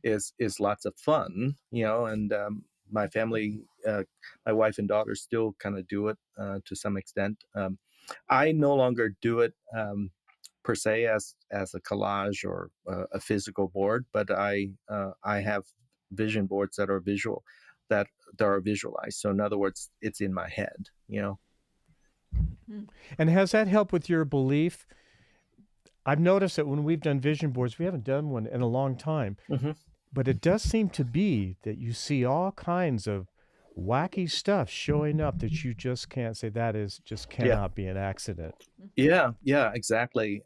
is lots of fun, and my family, my wife and daughter still kind of do it to some extent. I no longer do it per se as a collage or a physical board, but I have vision boards that are visual, that are visualized. So in other words, it's in my head. And has that helped with your belief? I've noticed that when we've done vision boards, we haven't done one in a long time, Hmm. but it does seem to be that you see all kinds of wacky stuff showing up that you just can't say that is just Yeah. cannot be an accident. Yeah, exactly.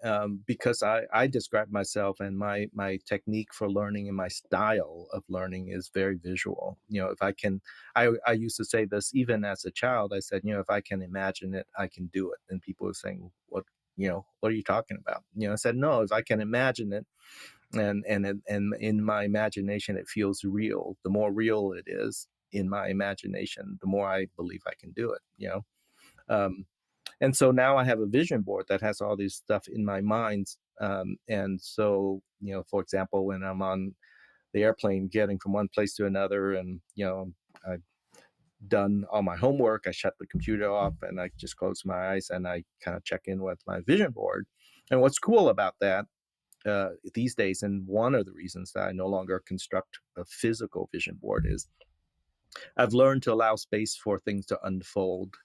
Because I describe myself, and my technique for learning and my style of learning is very visual. If I can, I used to say this even as a child. I said, if I can imagine it, I can do it. And people were saying, what are you talking about? I said, no, if I can imagine it, and in my imagination, it feels real. The more real it is in my imagination, the more I believe I can do it. Um, and so now I have a vision board that has all this stuff in my mind. And so, for example, when I'm on the airplane getting from one place to another, and, I've done all my homework, I shut the computer off and I just close my eyes and I kind of check in with my vision board. And what's cool about that these days, and one of the reasons that I no longer construct a physical vision board, is I've learned to allow space for things to unfold.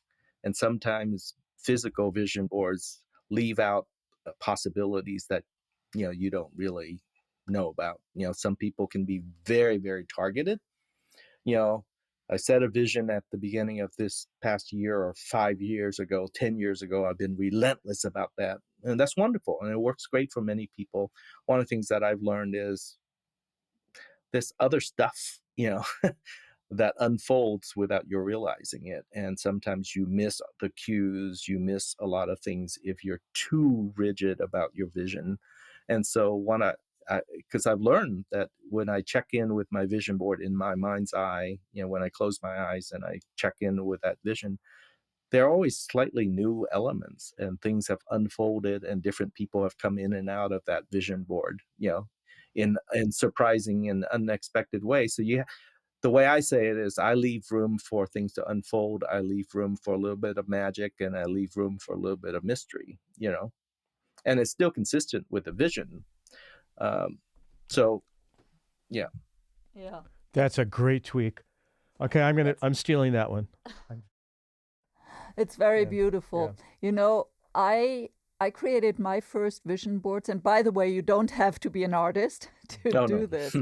And sometimes physical vision boards leave out possibilities that you don't really know about. Some people can be very, very targeted. you know I set a vision at the beginning of this past year, or 5 years ago, 10 years ago. I've been relentless about that, and that's wonderful, and it works great for many people. One of the things that I've learned is this other stuff, that unfolds without you realizing it. And sometimes you miss the cues, you miss a lot of things if you're too rigid about your vision. And so, because I've learned that when I check in with my vision board in my mind's eye, when I close my eyes and I check in with that vision, there are always slightly new elements and things have unfolded and different people have come in and out of that vision board, in surprising and unexpected ways. So the way I say it is I leave room for things to unfold. I leave room for a little bit of magic and I leave room for a little bit of mystery. And it's still consistent with the vision. Um, so yeah. Yeah. That's a great tweak. Okay, I'm stealing that one. It's very Yeah, beautiful. yeah. You know, I created my first vision boards, and by the way, you don't have to be an artist to Oh do no. this.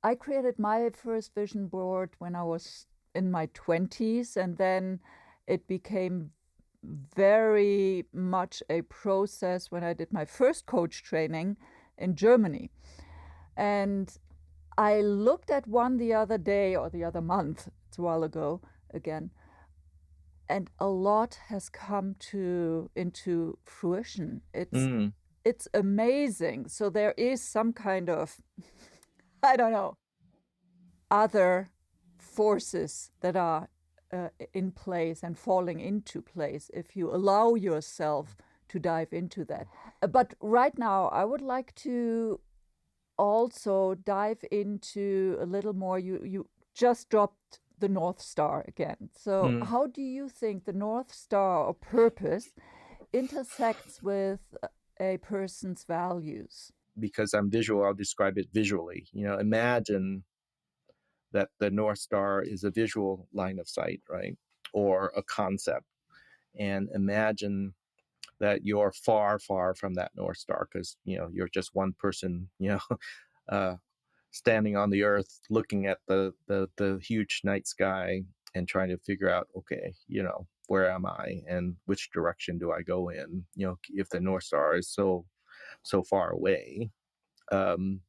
I created my first vision board when I was in my 20s, and then it became very much a process when I did my first coach training in Germany. And I looked at one the other day or the other month, it's a while ago again, and a lot has come to into fruition. Mm, It's amazing. So there is some kind of I don't know, other forces that are in place and falling into place if you allow yourself to dive into that. But right now, I would like to also dive into a little more. You just dropped the North Star again. So, mm. how do you think the North Star or purpose intersects with a person's values? Because I'm visual, I'll describe it visually. Imagine that the North Star is a visual line of sight, right? Or a concept. And imagine that you're far, far from that North Star because, you're just one person, uh, standing on the earth looking at the huge night sky and trying to figure out, okay, where am I and which direction do I go in? If the North Star is so far away. Um,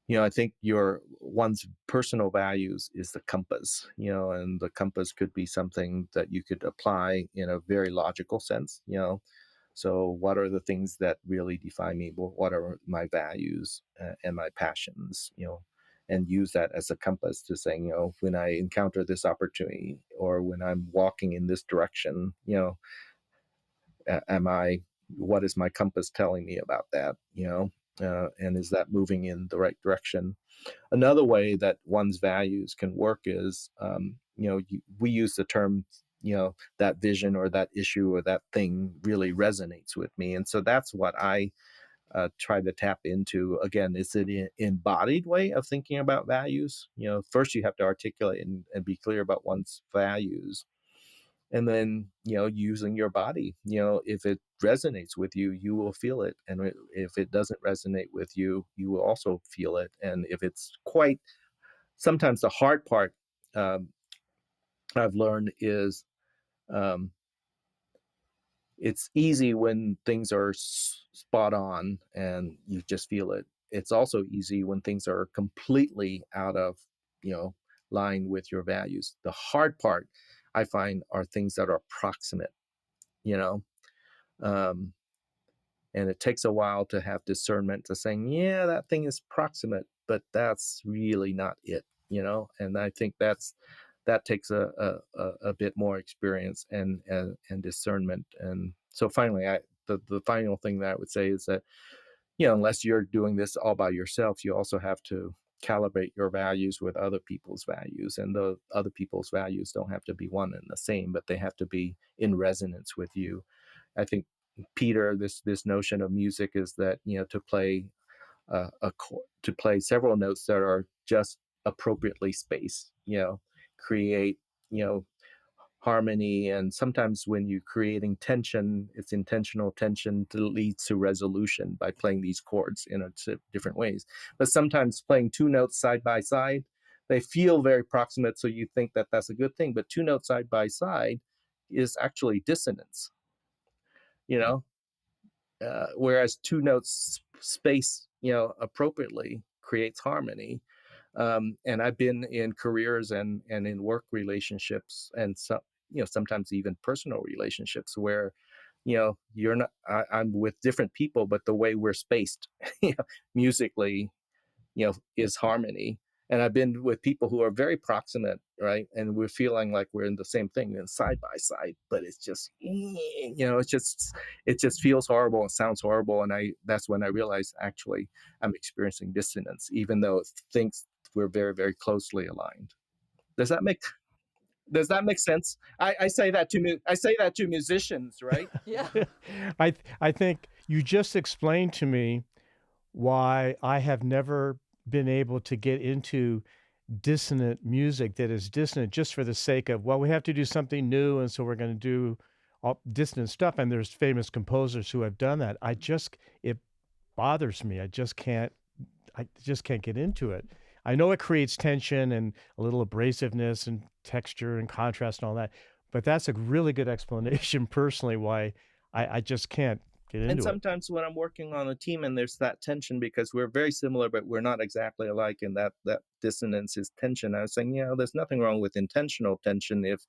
I think your one's personal values is the compass, and the compass could be something that you could apply in a very logical sense. So, what are the things that really define me? What are my values and my passions? And use that as a compass to saying, when I encounter this opportunity or when I'm walking in this direction, am I, what is my compass telling me about that? And is that moving in the right direction? Another way that one's values can work is, we use the term, that vision or that issue or that thing really resonates with me. And so that's what I try to tap into. Again, it's an embodied way of thinking about values. First you have to articulate and be clear about one's values. And then, using your body, if it resonates with you, you will feel it. And if it doesn't resonate with you, you will also feel it. And if it's quite, sometimes the hard part, um, I've learned is, um, it's easy when things are spot on and you just feel it. It's also easy when things are completely out of, you know, line with your values. The hard part I find are things that are proximate, you know. Um, and it takes a while to have discernment to saying, yeah, that thing is proximate, but that's really not it. And I think that takes a bit more experience and discernment. And so finally, the final thing that I would say is that, unless you're doing this all by yourself, you also have to calibrate your values with other people's values, and the other people's values don't have to be one and the same, but they have to be in resonance with you. I think, Peter, this notion of music is that, to play to play several notes that are just appropriately spaced, create, you know, harmony. And sometimes when you're creating tension, it's intentional tension to lead to resolution by playing these chords in different ways. But sometimes playing two notes side by side, they feel very proximate, so you think that that's a good thing. But two notes side by side is actually dissonance, you know whereas two notes space, appropriately creates harmony. And I've been in careers and in work relationships, and some, sometimes even personal relationships where, you're not. I'm with different people, but the way we're spaced, musically, is harmony. And I've been with people who are very proximate, right? And we're feeling like we're in the same thing and side by side, but it's just, it just feels horrible and sounds horrible. And that's when I realized actually I'm experiencing dissonance, even though it thinks we're very, very closely aligned. Does that make does that make sense? I say that to I say that to musicians, right? Yeah. I think you just explained to me why I have never been able to get into dissonant music that is dissonant just for the sake of, well, we have to do something new, and so we're going to do all dissonant stuff. And there's famous composers who have done that. It bothers me. I just can't get into it. I know it creates tension and a little abrasiveness and texture and contrast and all that, but that's a really good explanation personally why I just can't get And into it. sometimes when I'm working on a team and there's that tension because we're very similar, but we're not exactly alike, and that dissonance is tension. I was saying, there's nothing wrong with intentional tension if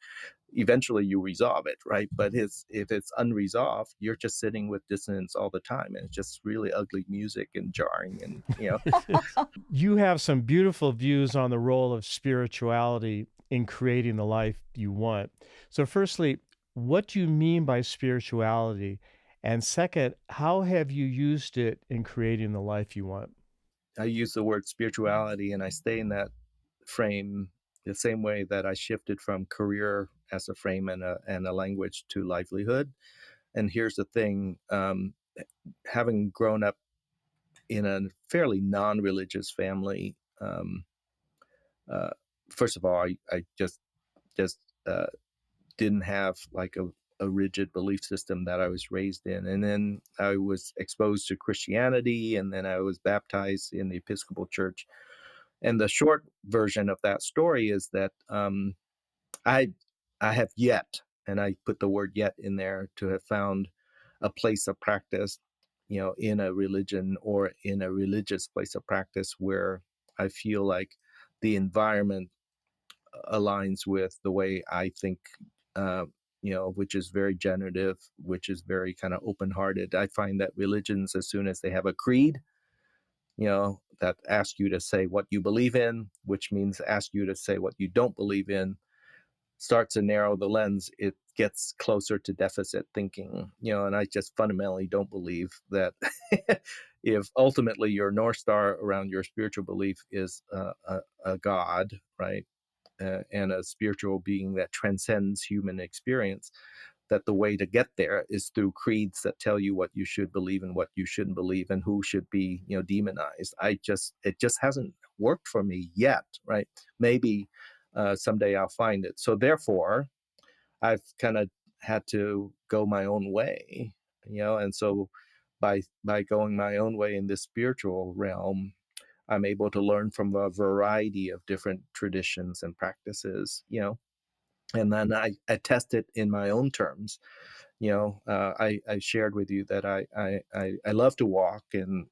eventually you resolve it, right? But if it's unresolved, you're just sitting with dissonance all the time, and it's just really ugly music and jarring, and You have some beautiful views on the role of spirituality in creating the life you want. So, firstly, what do you mean by spirituality? And second, how have you used it in creating the life you want? I use the word spirituality, and I stay in that frame the same way that I shifted from career as a frame and a language to livelihood. And here's the thing: having grown up in a fairly non-religious family, uh, first of all, I just didn't have like a rigid belief system that I was raised in. And then I was exposed to Christianity, and then I was baptized in the Episcopal Church. And the short version of that story is that I I have yet, and I put the word yet in there, to have found a place of practice, in a religion or in a religious place of practice where I feel like the environment aligns with the way I think, which is very generative, which is very kind of open hearted. I find that religions, as soon as they have a creed, that ask you to say what you believe in, which means ask you to say what you don't believe in, start to narrow the lens. It gets closer to deficit thinking, and I just fundamentally don't believe that if ultimately your North Star around your spiritual belief is a God, right? And a spiritual being that transcends human experience, that the way to get there is through creeds that tell you what you should believe and what you shouldn't believe and who should be, demonized. It just hasn't worked for me yet, right? Maybe someday I'll find it. So therefore, I've kind of had to go my own way, and so by going my own way in this spiritual realm, I'm able to learn from a variety of different traditions and practices, and then I test it in my own terms. I shared with you that I love to walk, and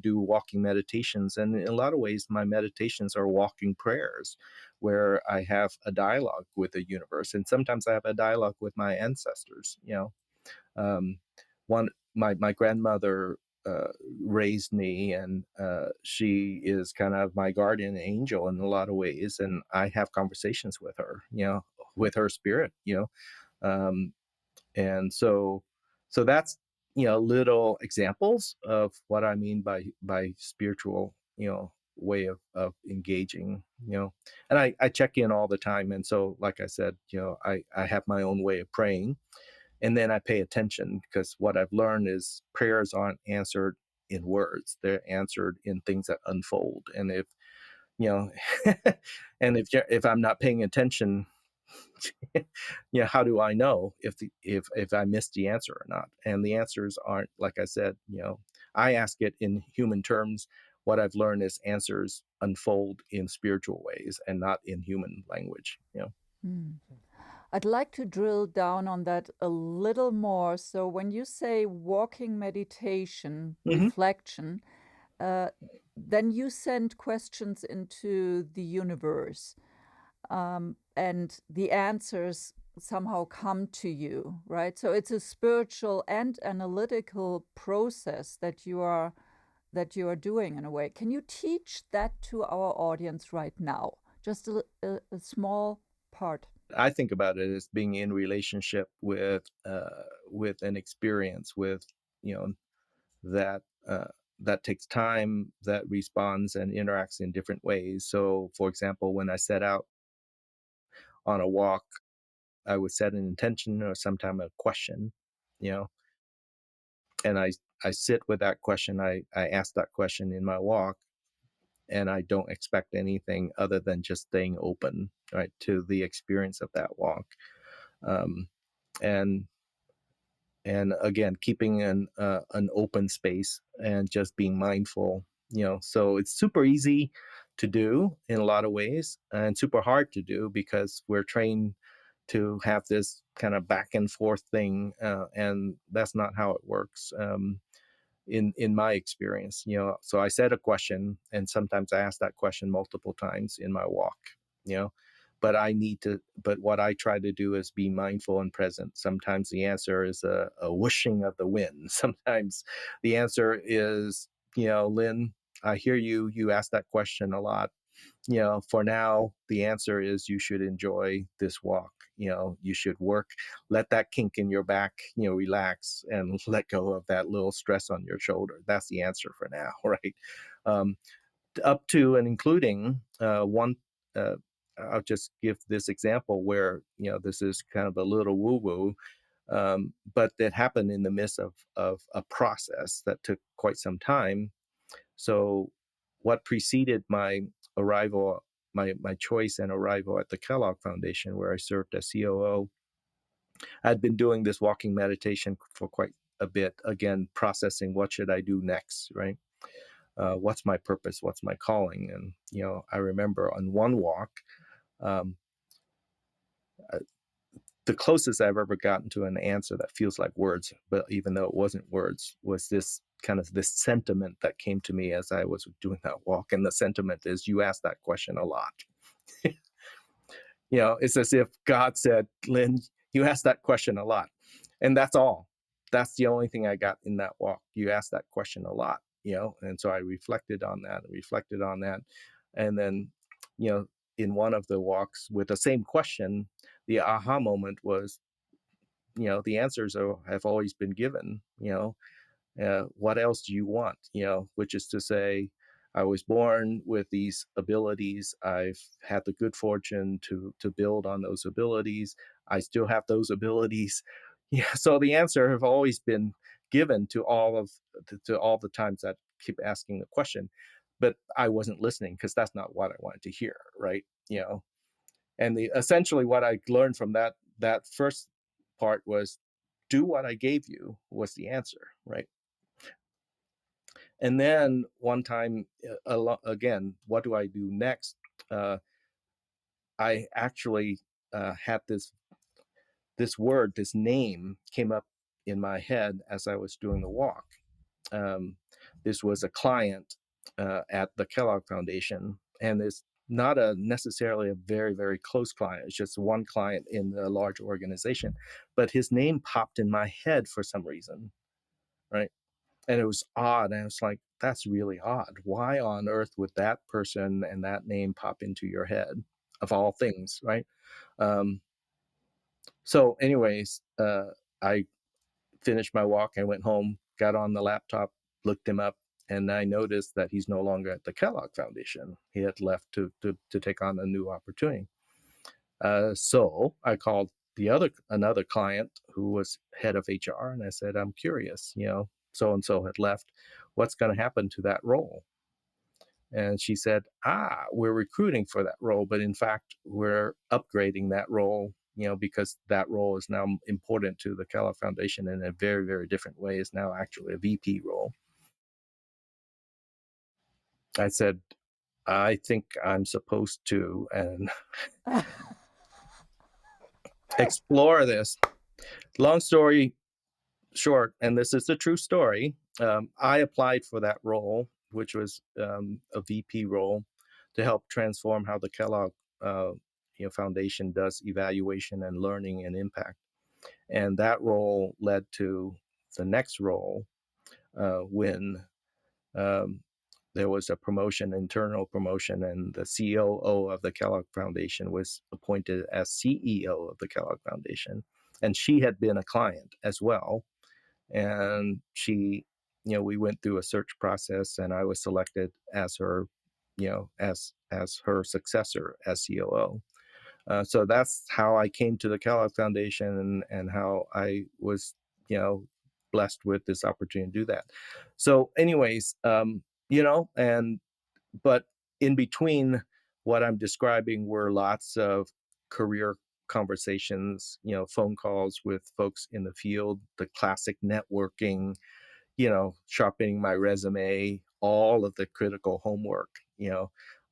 do walking meditations, and in a lot of ways my meditations are walking prayers where I have a dialogue with the universe, and sometimes I have a dialogue with my ancestors. Um, one my grandmother raised me, and she is kind of my guardian angel in a lot of ways, and I have conversations with her, with her spirit, um, and so that's, little examples of what I mean by spiritual, way of engaging, and I check in all the time. And so, like I said, I have my own way of praying, and then I pay attention, because what I've learned is prayers aren't answered in words, they're answered in things that unfold. And if, you know and if I'm not paying attention, how do I know if I missed the answer or not? And the answers aren't, like I said, I ask it in human terms. What I've learned is answers unfold in spiritual ways and not in human language. Mm. I'd like to drill down on that a little more. So, when you say walking meditation, Hmm. reflection, uh, then you send questions into the universe, and the answers somehow come to you, right? So it's a spiritual and analytical process that you are doing in a way. Can you teach that to our audience right now? Just a small part. I think about it as being in relationship with an experience, with you know that that takes time, that responds and interacts in different ways. So, for example, when I set out on a walk, I would set an intention or sometime a question, you know, and I sit with that question. I ask that question in my walk, and I don't expect anything other than just staying open, right, to the experience of that walk. Um, and and again, keeping an open space and just being mindful, so it's super easy to do in a lot of ways and super hard to do because we're trained to have this kind of back and forth thing, and that's not how it works. In my experience, so I set a question, and sometimes I ask that question multiple times in my walk, you know but what I try to do is be mindful and present. Sometimes the answer is a whooshing of the wind. Sometimes the answer is, Lynn, I hear you ask that question a lot. For now, the answer is you should enjoy this walk. You should work, let that kink in your back, relax and let go of that little stress on your shoulder. That's the answer for now, right? Um, Up to and including one. Uh, I'll just give this example where, this is kind of a little woo woo, but that happened in the midst of a process that took quite some time. So, what preceded my arrival, my choice and arrival at the Kellogg Foundation, where I served as COO, I'd been doing this walking meditation for quite a bit. Again, processing what should I do next, right? What's my purpose? What's my calling? And I remember on one walk, um, uh, the closest I've ever gotten to an answer that feels like words, but even though it wasn't words, was this sentiment that came to me as I was doing that walk. And the sentiment is, you ask that question a lot. It's as if God said, Lynn, you ask that question a lot. And that's all. That's the only thing I got in that walk. You asked that question a lot, and so I reflected on that and reflected on that. And then, you know, in one of the walks with the same question, the aha moment was, the answers have always been given, what else do you want? Which is to say, I was born with these abilities. I've had the good fortune to build on those abilities. I still have those abilities. Yeah. So the answer have always been given to all the times that I keep asking the question, but I wasn't listening because that's not what I wanted to hear, right? And essentially what I learned from that first part was, do what I gave you was the answer, right? And then one time, again, what do I do next? Uh, I actually had this word, this name came up in my head as I was doing the walk. Um, this was a client at the Kellogg Foundation, and it's not necessarily a very, very close client. It's just one client in a large organization, but his name popped in my head for some reason, right? And it was odd. And I was like, that's really odd. Why on earth would that person and that name pop into your head of all things, right? Um, so, anyways, I finished my walk. I went home, got on the laptop, looked him up, and I noticed that he's no longer at the Kellogg Foundation. He had left to take on a new opportunity. So I called another client who was head of HR, and I said, I'm curious, so and so had left. What's going to happen to that role? And she said, we're recruiting for that role, but in fact, we're upgrading that role, because that role is now important to the Kellogg Foundation in a very, very different way. It's now actually a VP role. I said, I think I'm supposed to. And explore this. Long story short, and this is a true story. I applied for that role, which was a VP role, to help transform how the Kellogg uh, Foundation does evaluation and learning and impact. And that role led to the next role when um, there was a promotion, internal promotion, and the COO of the Kellogg Foundation was appointed as CEO of the Kellogg Foundation. And she had been a client as well. And she, we went through a search process, and I was selected as her, as her successor as COO. So that's how I came to the Kellogg Foundation, and how I was, you know, blessed with this opportunity to do that. So, anyways, and but in between what I'm describing were lots of career conversations, phone calls with folks in the field, the classic networking, sharpening my resume, all of the critical homework,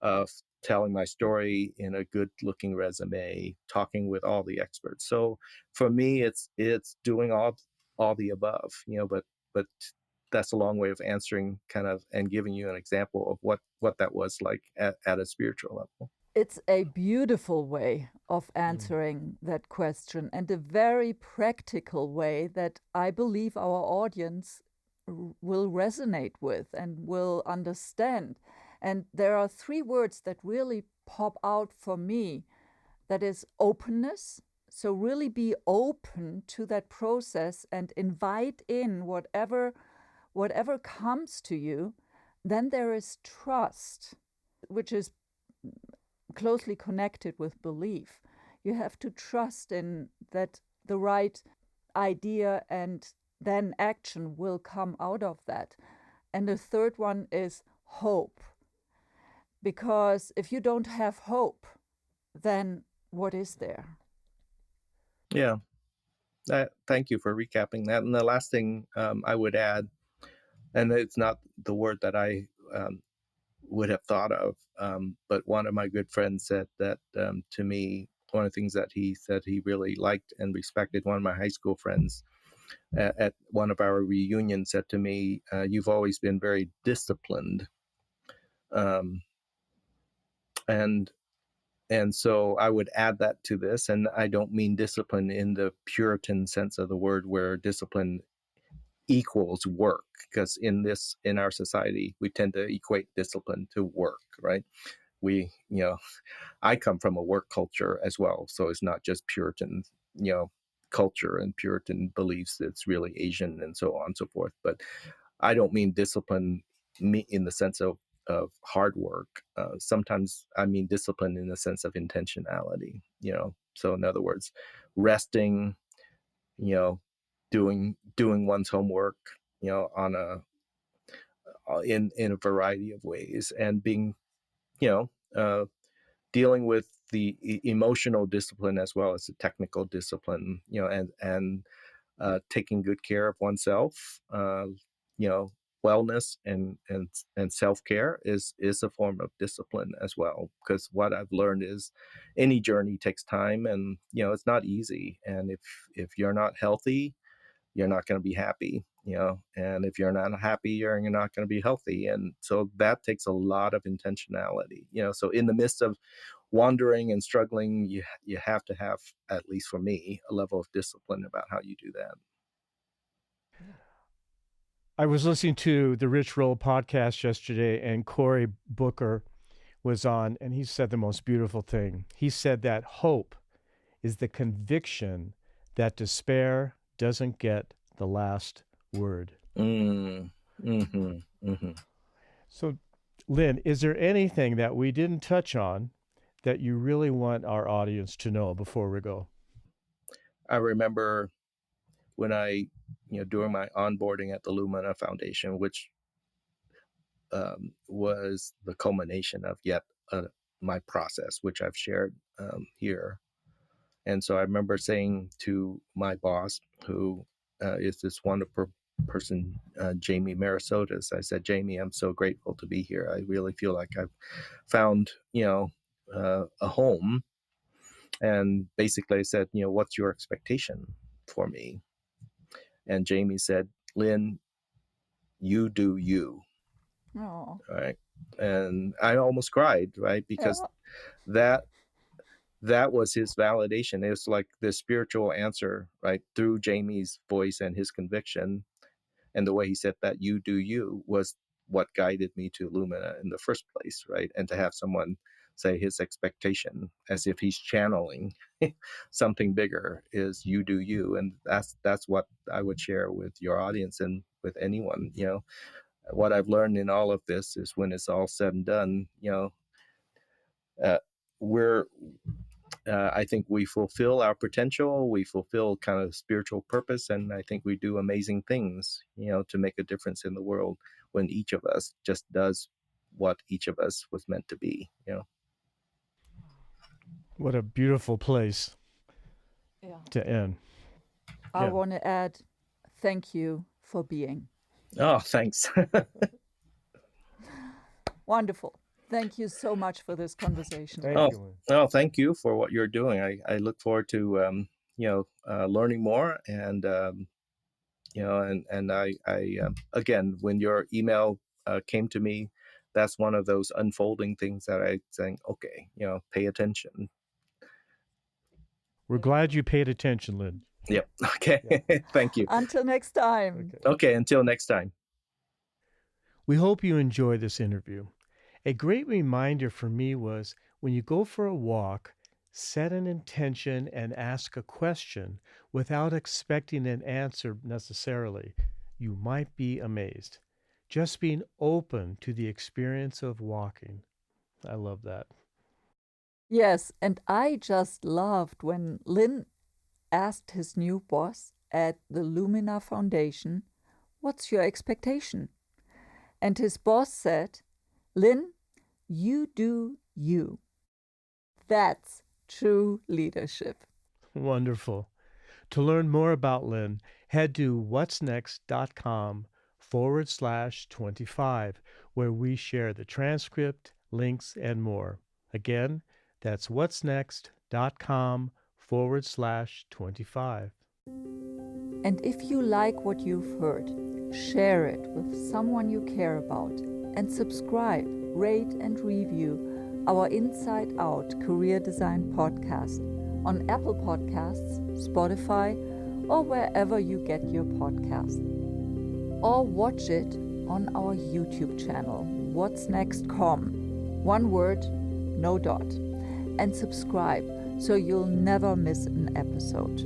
of telling my story in a good looking resume, talking with all the experts. So for me, it's doing all the above, but that's a long way of answering kind of and giving you an example of what that was like at a spiritual level. It's a beautiful way of answering that question, and a very practical way that I believe our audience will resonate with and will understand. And there are three words that really pop out for me. That is openness. So really be open to that process and invite in whatever comes to you. Then there is trust, which is closely connected with belief. You have to trust in that the right idea and then action will come out of that. And the third one is hope. Because if you don't have hope, then what is there? Yeah. Thank you for recapping that. And the last thing I would add, and it's not the word that I would have thought of, but one of my good friends said that to me. One of the things that he said he really liked and respected, one of my high school friends at one of our reunions said to me, "You've always been very disciplined," um, and and so I would add that to this, and I don't mean discipline in the Puritan sense of the word, where discipline equals work, because in our society we tend to equate discipline to work, right? We, I come from a work culture as well, so it's not just Puritan, culture and Puritan beliefs. It's really Asian and so on and so forth. But I don't mean discipline in the sense of hard work. Sometimes I mean discipline in the sense of intentionality. So in other words, resting, you know, doing one's homework, on in a variety of ways, and being, you know, uh, dealing with the emotional discipline as well as the technical discipline, and taking good care of oneself, you know, wellness and self care is a form of discipline as well. Because what I've learned is any journey takes time, and it's not easy. And if you're not healthy, you're not going to be happy. And if you're not happy, you're not going to be healthy. And so that takes a lot of intentionality. So in the midst of wandering and struggling, you have to have, at least for me, a level of discipline about how you do that. I was listening to the Rich Roll podcast yesterday, and Cory Booker was on, and he said the most beautiful thing. He said that hope is the conviction that despair doesn't get the last word. So, Lynn, is there anything that we didn't touch on that you really want our audience to know before we go? I remember when during my onboarding at the Lumina Foundation, which was the culmination of yet my process, which I've shared here. And so I remember saying to my boss, who is this wonderful person, Jamie Marasotis, I said, "Jamie, I'm so grateful to be here. I really feel like I've found, a home." And basically I said, what's your expectation for me? And Jamie said, Lynn, you do you. Oh, Right. And I almost cried, right? Because that was his validation. It's like the spiritual answer, right? Through Jamie's voice and his conviction, and the way he said that you do you was what guided me to Lumina in the first place, right? And to have someone say his expectation as if he's channeling something bigger is you do you. And that's what I would share with your audience and with anyone. What I've learned in all of this is when it's all said and done, we're I think we fulfill our potential, we fulfill kind of spiritual purpose, and I think we do amazing things, to make a difference in the world when each of us just does what each of us was meant to be. What a beautiful place yeah. to end. I Yeah. want to add, thank you for being. Oh, thanks. Wonderful. Thank you so much for this conversation. Thank Oh, you, Lynn. oh, thank you for what you're doing. I look forward to learning more, and and I again, when your email came to me, that's one of those unfolding things that I think, okay, pay attention. We're glad you paid attention, Lynn. Yep. Okay. Yeah. Thank you. Until next time. Okay. Until next time. We hope you enjoyed this interview. A great reminder for me was when you go for a walk, set an intention and ask a question without expecting an answer necessarily. You might be amazed. Just being open to the experience of walking. I love that. Yes, and I just loved when Lynn asked his new boss at the Lumina Foundation, "What's your expectation?" And his boss said, "Lynn, you do you." That's true leadership. Wonderful. To learn more about Lynn, head to whatsnext.com/25, where we share the transcript, links, and more. Again, that's whatsnext.com/25. And if you like what you've heard, share it with someone you care about and subscribe, rate, and review our Inside Out Career Design podcast on Apple Podcasts, Spotify, or wherever you get your podcast. Or watch it on our YouTube channel, What's Next.com. One word, no dot. And subscribe so you'll never miss an episode.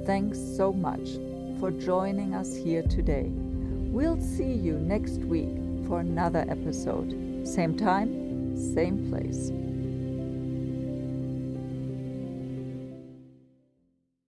Thanks so much for joining us here today. We'll see you next week for another episode. Same time, same place.